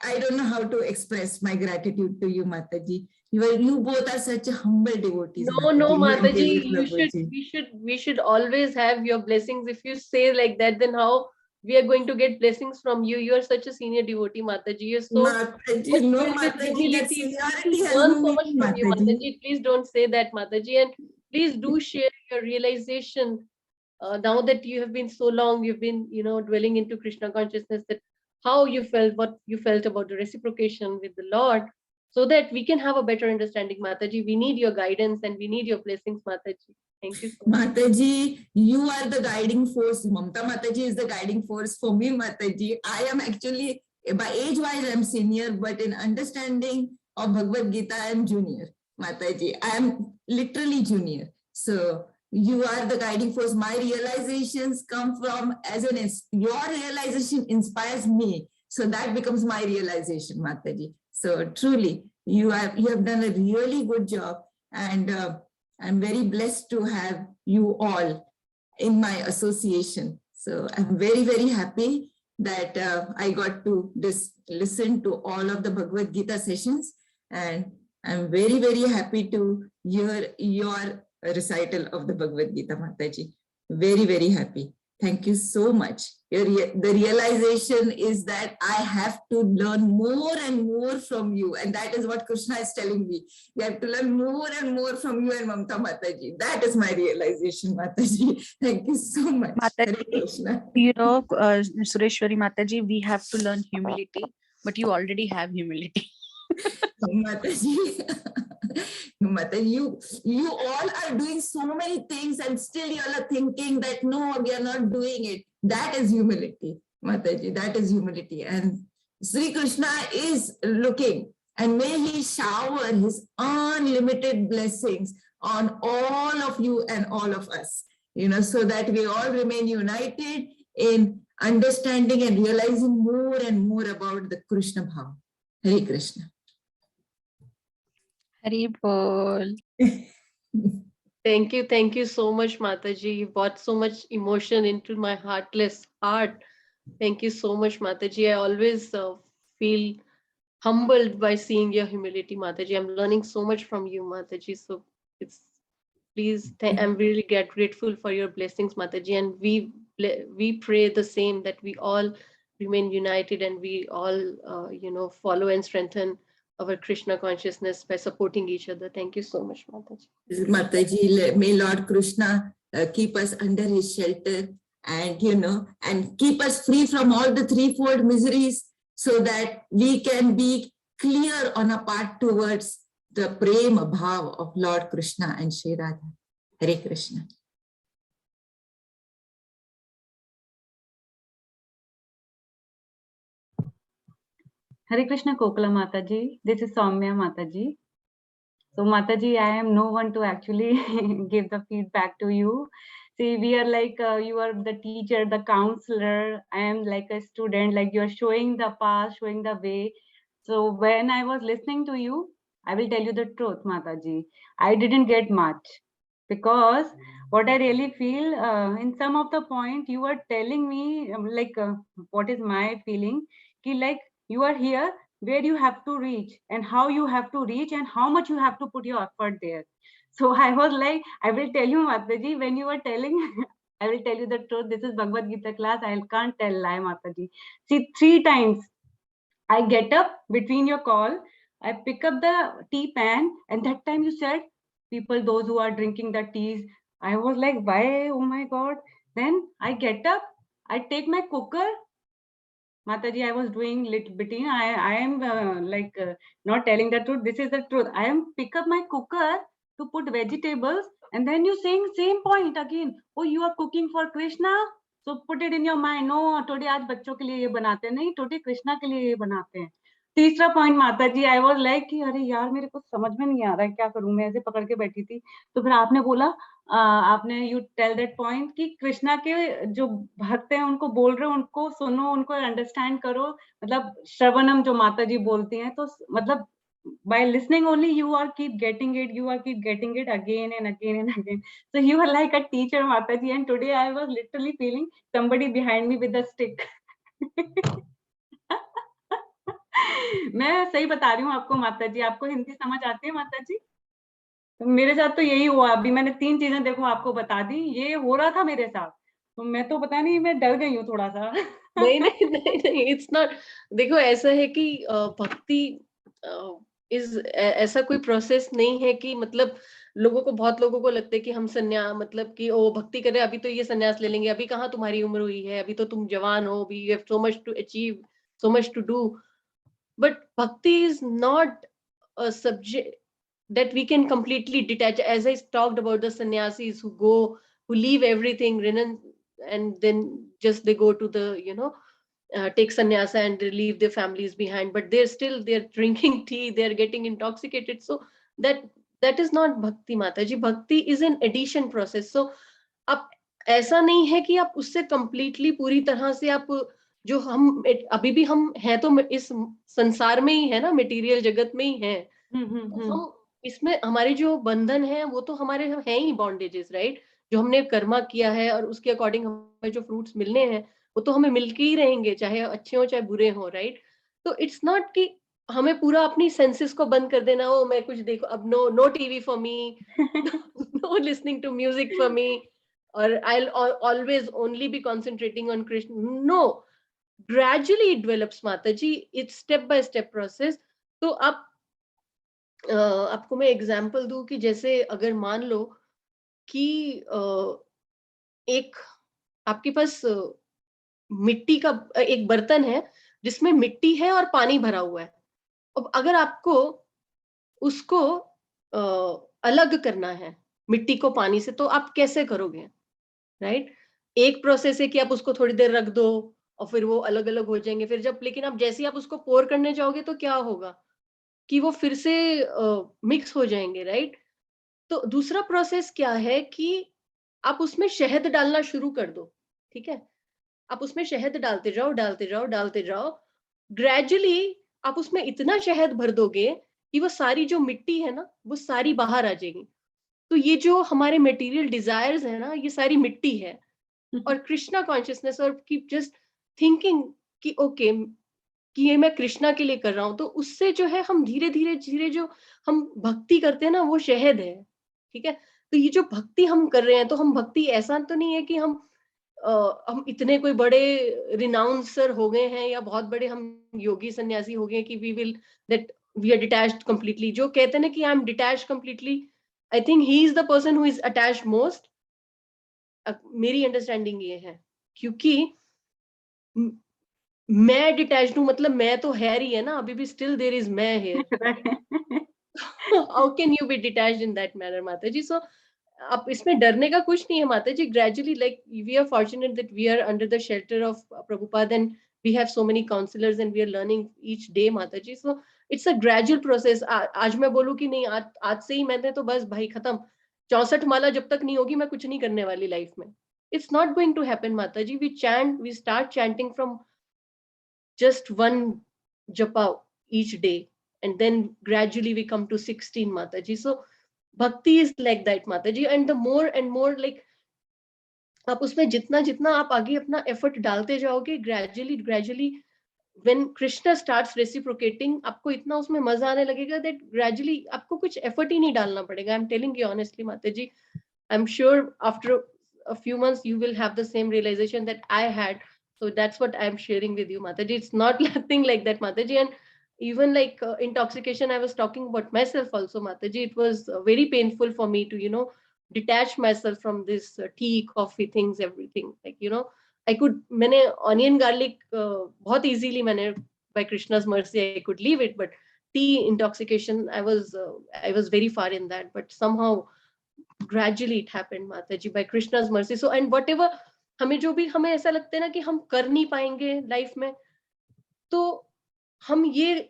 I don't know how to express my gratitude to you, Mataji. You both are such a humble devotees. No, Mataji. Mataji, we should always have your blessings. If you say like that, then how we are going to get blessings from you? You are such a senior devotee, Mataji. You're so Mataji, no, Mataji, that seniority has learn no so much meaning, from you, Mataji. Mataji. Please don't say that, Mataji, and please do share your realization. Now that you have been so long, you've been, dwelling into Krishna consciousness, that how you felt, what you felt about the reciprocation with the Lord, so that we can have a better understanding, Mataji. We need your guidance and we need your blessings, Mataji. Thank you so much. Mataji, you are the guiding force. Mamta Mataji is the guiding force for me, Mataji. I am actually, by age-wise, I'm senior, but in understanding of Bhagavad Gita, I am junior, Mataji. I am literally junior. So you are the guiding force. My realizations come from, your realization inspires me. So that becomes my realization, Mataji. So truly, you have done a really good job. And I'm very blessed to have you all in my association. So I'm very, very happy that I got to listen to all of the Bhagavad Gita sessions. And I'm very, very happy to hear your recital of the Bhagavad Gita, Mataji. Very, very happy. Thank you so much. The realization is that I have to learn more and more from you. And that is what Krishna is telling me. You have to learn more and more from you and Mamta Mataji. That is my realization, Mataji. Thank you so much. Hare Krishna. Sureshwari Mataji, we have to learn humility, but you already have humility. Mataji, Mataji, you all are doing so many things and still you all are thinking that no, we are not doing it. That is humility, Mataji, that is humility. And Sri Krishna is looking, and may he shower his unlimited blessings on all of you and all of us, so that we all remain united in understanding and realizing more and more about the Krishna Bhava. Hare Krishna. Hari Bol. Thank you so much, Mataji. You brought so much emotion into my heartless heart. Thank you so much, Mataji. I always feel humbled by seeing your humility, Mataji. I'm learning so much from you, Mataji. So I'm really grateful for your blessings, Mataji. And we pray the same, that we all remain united and we all, follow and strengthen our Krishna consciousness by supporting each other. Thank you so much, Mataji. Mataji, may Lord Krishna keep us under his shelter and, and keep us free from all the threefold miseries so that we can be clear on a path towards the prema bhav of Lord Krishna and Shri Radha. Hare Krishna. Hare Krishna Kokala Mataji. This is Soumya Mataji. So Mataji, I am no one to actually give the feedback to you. See, we are like, you are the teacher, the counselor. I am like a student, like you're showing the path, showing the way. So when I was listening to you, I will tell you the truth, Mataji. I didn't get much because what I really feel in some of the point you were telling me what is my feeling, like you are here where you have to reach and how you have to reach and how much you have to put your effort there. So I was like, I will tell you, Mataji, when you were telling, I will tell you the truth. This is Bhagavad Gita class. I can't tell lie, Mataji. See, 3 times I get up between your call, I pick up the tea pan, and that time you said, people, those who are drinking the teas. I was like, why? Oh my God. Then I get up, I take my cooker, Mataji, I was doing little bit. I am not telling the truth. This is the truth. I am pick up my cooker to put vegetables, and then you saying same point again. Oh, you are cooking for Krishna, so put it in your mind. No, today आज बच्चों के लिए ये बनाते नहीं, today Krishna के लिए ये बनाते हैं. तीसरा पॉइंट माता जी, आई वॉज लाइक कि अरे यार मेरे को समझ में नहीं आ रहा है क्या करूं, मैं ऐसे पकड़ के बैठी थी. तो फिर आपने बोला, आपने यू टेल दैट पॉइंट कि कृष्णा के जो भक्त हैं उनको बोल रहे हो, उनको सुनो, उनको अंडरस्टैंड करो. मतलब श्रवणम जो माता जी बोलती हैं, तो मतलब by listening only you are keep getting it again and again and again. So you are like a teacher, Mataji, and today I was literally feeling somebody behind me with a stick. मैं सही बता रही हूँ आपको माता जी. आपको हिंदी समझ आती है माता जी? तो मेरे साथ तो यही हुआ. अभी मैंने 3 चीजें देखो आपको बता दी, ये हो रहा था मेरे साथ. तो मैं तो पता नहीं, मैं डर गई हूँ थोड़ा सा. नहीं नहीं नहीं नहीं, इट्स नॉट. देखो ऐसा है कि भक्ति इज ऐसा कोई प्रोसेस नहीं है कि मतलब बहुत लोगों को लगता है कि हम संन्यास मतलब कि ओ भक्ति करें, अभी तो ये संन्यास ले लेंगे, अभी कहाँ तुम्हारी उम्र हुई है, अभी तो तुम जवान हो, अभी you have so much to achieve, so much to do. But bhakti is not a subject that we can completely detach. As I talked about the sannyasis who leave everything, and then just they go to the, take sannyasa and they leave their families behind. But they're drinking tea, they're getting intoxicated. So that is not bhakti, Mataji. Bhakti is an addition process. So आप ऐसा नहीं है कि आप उससे completely पूरी तरह से आप जो हम अभी भी हम हैं तो इस संसार में ही है ना, मटेरियल जगत में ही है. तो हम इसमें हमारे जो बंधन है वो तो हमारे हैं ही बॉन्डेजेस, राइट, जो हमने कर्मा किया है और उसके अकॉर्डिंग हमें जो फ्रूट्स मिलने हैं वो तो हमें मिल के ही रहेंगे, चाहे अच्छे हो चाहे बुरे हो, राइट. तो इट्स नॉट कि हमें पूरा अपनी सेंसेस को बंद कर देना, हो मैं कुछ देखो अब, no TV for me, no listening to music for me, or I'll always only be concentrating on Krishna. No, gradually it develops, Mataji. It's step by step process. तो आपको मैं एग्जांपल दूं कि जैसे अगर मान लो कि एक आपके पास मिट्टी का एक बर्तन है जिसमें मिट्टी है और पानी भरा हुआ है. अब अगर आपको उसको अलग करना है मिट्टी को पानी से, तो आप कैसे करोगे, राइट. एक प्रोसेस है कि आप उसको थोड़ी देर रख दो और फिर वो अलग अलग हो जाएंगे. फिर जब लेकिन आप जैसे ही आप उसको पोर करने जाओगे तो क्या होगा कि वो फिर से मिक्स हो जाएंगे, राइट. तो दूसरा प्रोसेस क्या है कि आप उसमें शहद डालना शुरू कर दो, ठीक है. आप उसमें शहद डालते जाओ डालते जाओ डालते जाओ. ग्रेजुअली आप उसमें इतना शहद भर दोगे कि वो सारी जो मिट्टी है ना वो सारी बाहर आ जाएगी. तो ये जो हमारे मटेरियल डिजायर्स है ना, ये सारी मिट्टी है. और कृष्णा कॉन्शियसनेस और कीप जस्ट थिंकिंग कि ओके कि ये मैं कृष्णा के लिए कर रहा हूं, तो उससे जो है हम धीरे धीरे धीरे जो हम भक्ति करते हैं ना वो शहद है, ठीक है. तो ये जो भक्ति हम कर रहे हैं, तो हम भक्ति ऐसा तो नहीं है कि हम इतने कोई बड़े रिनाउंसर हो गए हैं या बहुत बड़े हम योगी सन्यासी हो गए कि we will that we are detached completely. जो कहते हैं ना कि I am detached completely, I think he is the person who is attached most. मेरी अंडरस्टैंडिंग ये है, क्योंकि मैं डिटैच्ड हूँ मतलब मैं तो है ही है ना, अभी भी स्टिल देयर इज मैं here. How can you be detached in that manner, माता जी. सो अब इसमें डरने का कुछ नहीं है माता जी. Gradually like we are fortunate that we are under the shelter of Prabhupada and we have so many counsellors and we are learning each day, माता जी. So it's a gradual process. आज मैं बोलूँ कि नहीं आज से ही मैंने तो बस भाई खत्म, 64 माला जब तक नहीं होगी मैं कुछ नहीं करने वाली लाइफ में. It's not going to happen, माता जी. We start chanting from just one japa each day, and then gradually we come to 16, Mataji. So bhakti is like that, Mataji. And the more and more like आप उसमें जितना जितना आप आगे अपना effort डालते जाओगे, gradually when Krishna starts reciprocating, आपको इतना उसमें मजा आने लगेगा that gradually आपको कुछ एफर्ट ही नहीं डालना पड़ेगा. I'm telling you honestly, Mataji. I'm sure after a few months you will have the same realization that I had. So that's what I'm sharing with you, Mataji. It's not nothing like that, Mataji. And even like intoxication, I was talking about myself also, Mataji. It was very painful for me to, detach myself from this tea, coffee things, everything. Like, मैंने onion garlic बहुत easily मैंने by Krishna's mercy I could leave it, but tea intoxication I was very far in that, but somehow gradually it happened, Mataji, by Krishna's mercy. So and whatever हमें ऐसा लगता है ना कि हम कर नहीं पाएंगे लाइफ में, तो हम ये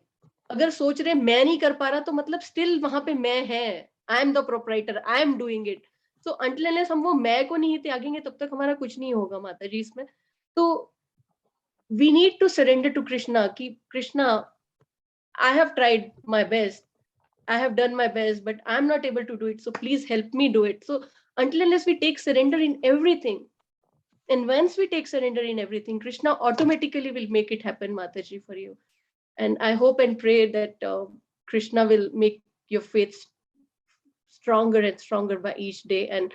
अगर सोच रहे मैं नहीं कर पा रहा, तो मतलब स्टिल वहां पे मैं है, I am the proprietor, I am doing it. So until unless हम वो मैं को नहीं त्यागेंगे तब तक हमारा कुछ नहीं होगा, माता जी, इसमें. तो we need to surrender to Krishna कि Krishna, I have tried my best, I have done my best, but I'm not able to do it, so please help me do it. So until unless we take surrender in everything, and once we take surrender in everything, Krishna automatically will make it happen, Mataji, for you. And I hope and pray that Krishna will make your faith stronger and stronger by each day, and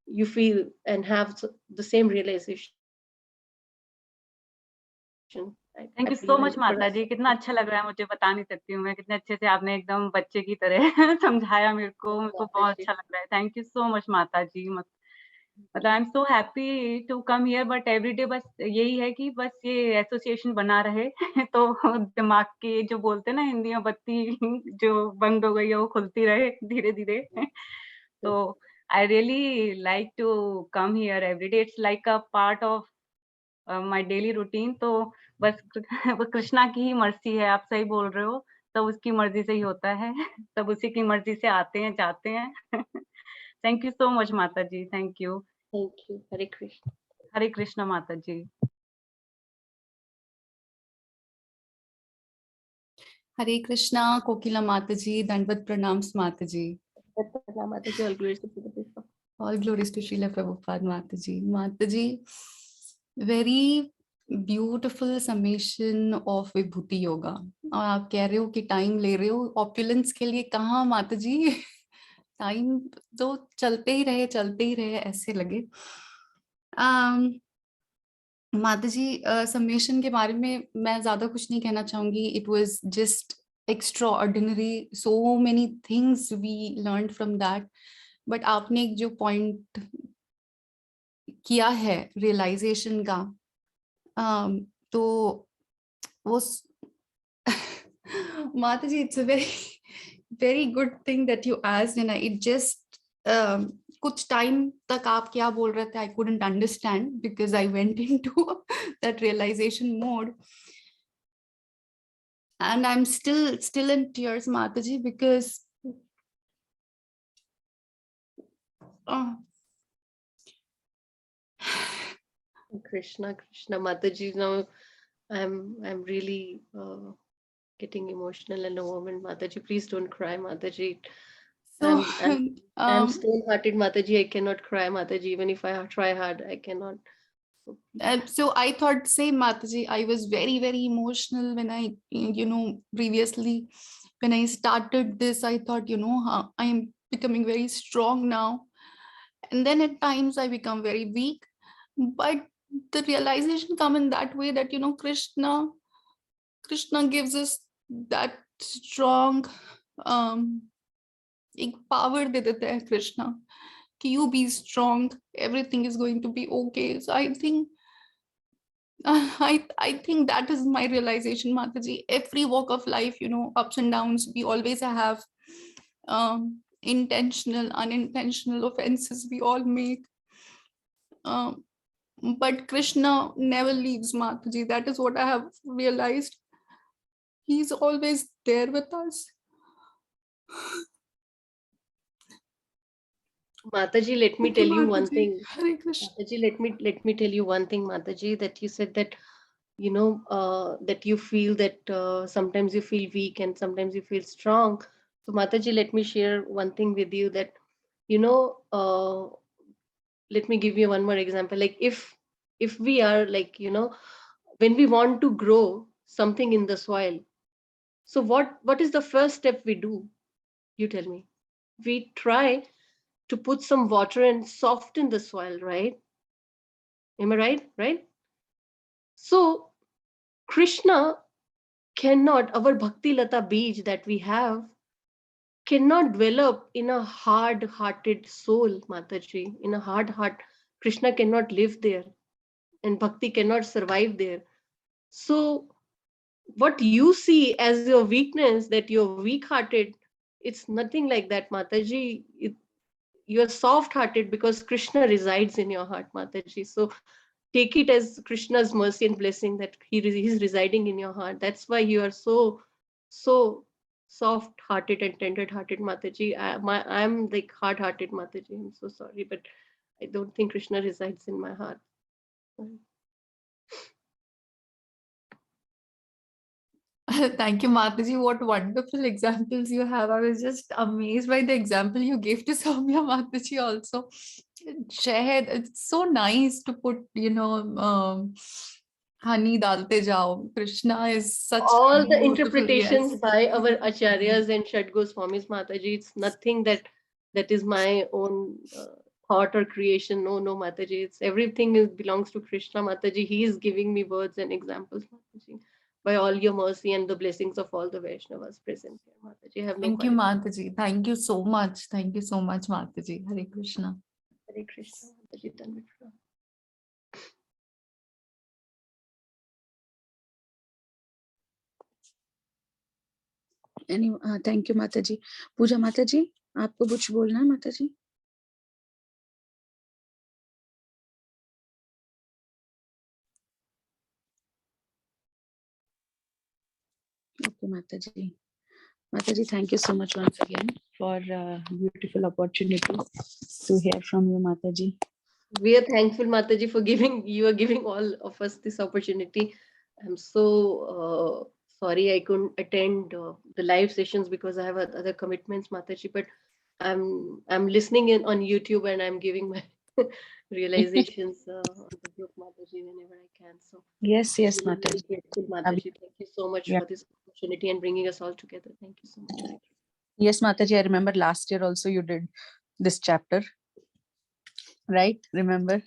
you feel and have the same realization. Thank you so much माता जी. कितना अच्छा लग रहा है मुझे, बता नहीं सकती हूँ मैं. कितने अच्छे से आपने एकदम बच्चे की तरह समझाया मेरे को बहुत अच्छा लग रहा है. थैंक यू सो मच माता जी. मतलब I am so happy to come here, but everyday बस यही है कि बस ये एसोसिएशन बना रहे तो दिमाग की जो बोलते हैं ना हिंदी में, बत्ती जो बंद हो गई है वो खुलती रहे धीरे धीरे. तो I really like to come here everyday. It's like a part of my daily routine. तो बस वो कृष्णा की ही मर्जी है. आप सही बोल रहे हो, सब उसकी मर्जी से ही होता है. सब उसी की मर्जी से आते हैं जाते हैं. थैंक यू सो मच माता जी. Thank you. Thank you. Hare Krishna. Hare Krishna माता जी. हरे कृष्णा कोकिला माता जी. दंडवत प्रणाम माता जी. Mataji, all glories to Krishna. All glories to Srila Prabhupada माता जी. माता जी, very beautiful summation of विभूति योगा. और आप कह रहे हो कि टाइम ले रहे हो ऑपुलेंस के लिए. कहाँ माता जी, टाइम तो चलते ही रहे ऐसे लगे. माता जी, सबमिशन के बारे में मैं ज्यादा कुछ नहीं कहना चाहूंगी. It was just extraordinary, so many things we learn from that. But आपने जो पॉइंट किया है रियलाइजेशन का, तो वो माता जी, it's a very very good thing that you asked, and it just कुछ टाइम तक आप क्या बोल रहे थे, I couldn't understand because I went into that realisation mode, and I am still in tears, Mataji, because Krishna, Mataji. Now I'm really getting emotional and overwhelmed, Mataji. Please don't cry, Mataji. so I'm stone-hearted, Mataji. I cannot cry, Mataji. Even if I try hard, I cannot. So I thought, same, Mataji, I was very, very emotional when I, previously, when I started this, I thought, I am becoming very strong now. And then at times I become very weak. But the realization come in that way that, Krishna gives us that strong एक power दे देता है कृष्णा कि you be strong, everything is going to be okay. So I think I think that is my realization, Mataji. Every walk of life, ups and downs, we always have intentional, unintentional offenses we all make. But Krishna never leaves, Mataji. That is what I have realized. He's always there with us. Mataji, let me tell you one thing. Hare Krishna. Mataji, let me tell you one thing, Mataji, that you said that, that you feel that sometimes you feel weak and sometimes you feel strong. So Mataji, let me share one thing with you that, let me give you one more example. Like if we are like, when we want to grow something in the soil, so what is the first step we do? You tell me. We try to put some water and soften the soil, right? Am I right? Right? So Krishna cannot, our Bhakti Lata Beej that we have, cannot develop in a hard-hearted soul, Mataji. In a hard heart, Krishna cannot live there. and bhakti cannot survive there. So what you see as your weakness, that you're weak-hearted, it's nothing like that, Mataji. You're soft-hearted because Krishna resides in your heart, Mataji. So take it as Krishna's mercy and blessing that he's residing in your heart. That's why you are so soft-hearted and tender-hearted, Mataji. I'm like hard-hearted, Mataji. I'm so sorry, but I don't think Krishna resides in my heart. Thank you, Mataji. What wonderful examples you have. I was just amazed by the example you gave to Soumya Mataji also. Shahid, it's so nice to put, honey dalte jao. Krishna is such All the beautiful, interpretations yes. by our acharyas and Shad Goswamis, Mataji, it's nothing that is my own thought or creation. No, Mataji, it's everything belongs to Krishna, Mataji. He is giving me words and examples, Mataji, by all your mercy and the blessings of all the Vaishnavas present here, Mataji. I have no Thank you, qualification. Mataji. Thank you so much. Thank you so much, Mataji. Hare Krishna. Hare Krishna, Mataji, Tanvitra. Thank you, Mataji. Pooja Mataji, आपको कुछ बोलना है, Mataji? Okay, Mataji. Mataji, thank you so much once again for beautiful opportunity to hear from you, Mataji. We are thankful, Mataji, for giving all of us this opportunity. I'm so sorry I couldn't attend the live sessions because I have other commitments, Mataji, but I'm listening in on YouTube and I'm giving my realizations on the group, Mataji, whenever I can. So Yes, I'm very Mataji. grateful, Mataji. Thank you so much Yeah. for this opportunity and bringing us all together. Thank you so much. Yes, Mataji, I remember last year also you did this chapter, right? Remember?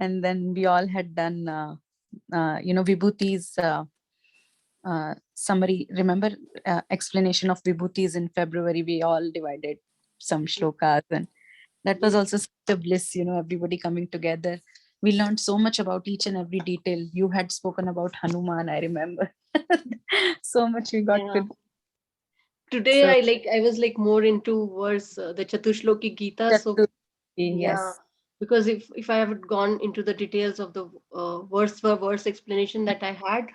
And then we all had done, Vibhuti's summary. Remember explanation of Vibhutis in February? We all divided some shlokas, and that was also such a bliss, everybody coming together. We learned so much about each and every detail. You had spoken about Hanuman, I remember. So much we got to. Today So- I was more into verse the Chatushloki Gita. So yes, because if I have gone into the details of the verse for verse explanation that I had,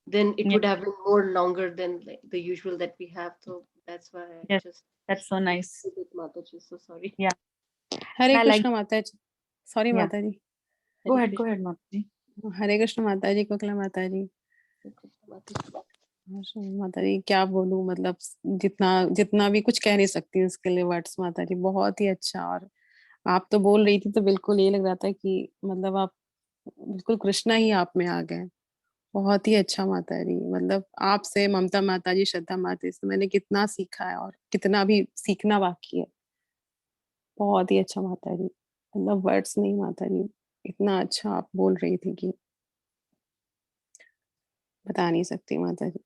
then it would have been more longer than the usual that we have. So that's why I just that's so nice. Mataji. So sorry. Yeah. Hare I like- Krishna Mataji. Sorry, Yeah. Mataji. Go ahead, Mataji. हरे कृष्ण माताजी, कोकिला माताजी। माताजी क्या बोलूं, मतलब जितना भी कुछ कह नहीं सकती उसके लिए वर्ड्स। माताजी बहुत ही अच्छा। और आप तो बोल रही थी तो बिल्कुल ये लग रहा था कि मतलब आप बिल्कुल कृष्णा ही आप में आ गए। बहुत ही अच्छा माताजी। मतलब आपसे, ममता माताजी, श्रद्धा माताजी से मैंने कितना सीखा है और कितना भी सीखना बाकी है। बहुत ही अच्छा माताजी, मतलब वर्ड्स नहीं माताजी, इतना अच्छा आप बोल रही थी कि बता नहीं सकती माताजी।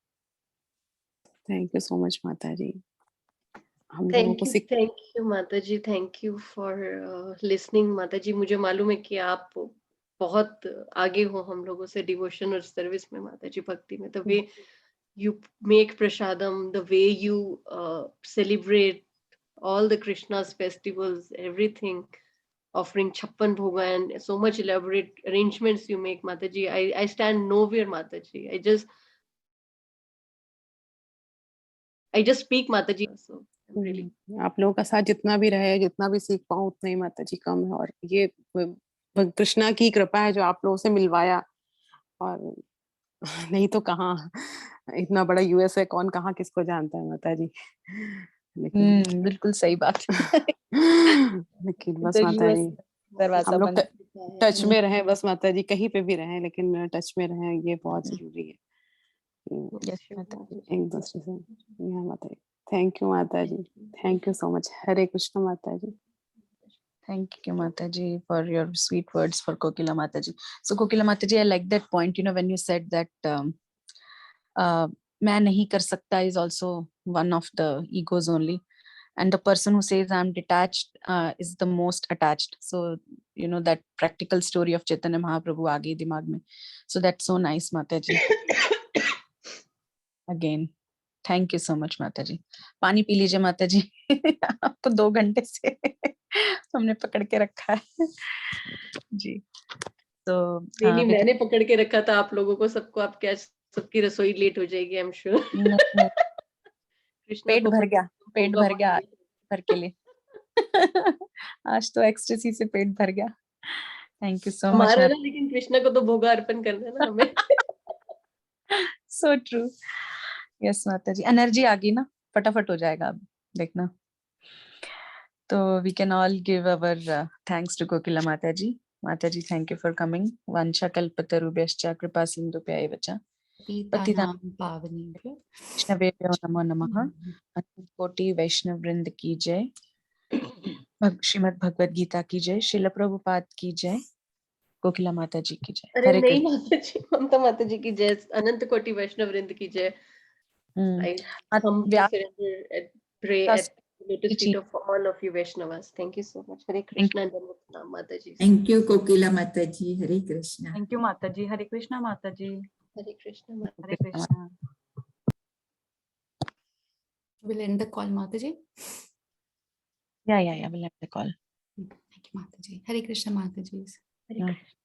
थैंक यू सो मच माताजी। हम लोगों को Thank you, Mataji. Thank you for listening, Mataji. मुझे मालूम है कि आप बहुत आगे हो हम लोगों से डिवोशन और सर्विस में, माताजी, भक्ति में। The way you make prasadam, the way you celebrate all the Krishna's festivals, everything, offering Chappan Bhoga and so much elaborate arrangements you make, Mataji. I stand nowhere, Mataji. I just speak, Mataji. So really. आप लोगों का साथ जितना भी रहे, जितना भी सीख पाऊं उतना ही माताजी कम है। और ये कृष्णा की कृपा है जो आप लोगों से मिलवाया। और नहीं तो कहाँ, इतना बड़ा यूएस है, कौन कहाँ किसको जानता है माताजी। लेकिन बिल्कुल सही बात। लेकिन बस माताजी हम लोग टच में रहे, बस माताजी कहीं पे भी रहे लेकिन टच में रहे, ये बहुत जरूरी है एक दूसरे से। माताजी थैंक यू माताजी, थैंक यू सो मच। हरे कृष्ण माताजी। Thank you, Mataji, for your sweet words for Kokila Mataji. So Kokila Mataji, I like that point, when you said that मैं नहीं कर सकता is also one of the egos only. and the person who says I'm detached is the most attached. So you know that practical story of Chaitanya Mahaprabhu aa gayi dimag mein. So that's so nice, Mataji. Again, thank you so much, Mataji. पानी P लीजिए माताजी. आपको 2 घंटे से हमने पकड़ के रखा है जी. तो नहीं, मैंने पकड़ के रखा था आप लोगों को, सबको. आप क्या, सबकी रसोई लेट हो जाएगी, आई एम श्योर. कृष्णा पेट को भर गया, पेट होगा भर गया पानी. भर के लिए. आज तो एक्सटेसी से पेट भर गया. Thank you so much. हमारा ना, लेकिन कृष्णा को तो भोगा अर्पण करना है ना हमें. So true. यस माताजी, एनर्जी आ गई ना, फटाफट हो जाएगा अब, देखना. तो we can all give our thanks to Kokila माताजी. माताजी, थैंक यू फॉर कमिंग. वंशा कल्पतरुभ्यश्च कृपा सिन्धुभ्यैव च पतितानां पावनेभ्यो वैष्णवेभ्यो नमो नमः. अनंत कोटि वैष्णव वृंद की जय. श्रीमद् भगवद गीता की जय. श्रील प्रभुपाद की जय. कोकिला माता जी की जय. अरे हरे नहीं कृष्ण. माता जी, ममता माता जी की जय. अनंत कोटि वैष्णव वृंद की जय. I humbly surrender and pray at the lotus feet of all of you Vaishnavas. Thank you so much. Hare Krishna and Namaste Mataji. Thank you, Kokila Mataji. Hare Krishna. Thank you, Mataji. Hare Krishna, Mataji. Hare Krishna Mataji. Hare Krishna. We'll end the call, Mataji. Yeah, we'll end the call. Thank you, Mataji. Hare Krishna, Mataji. Hare Krishna.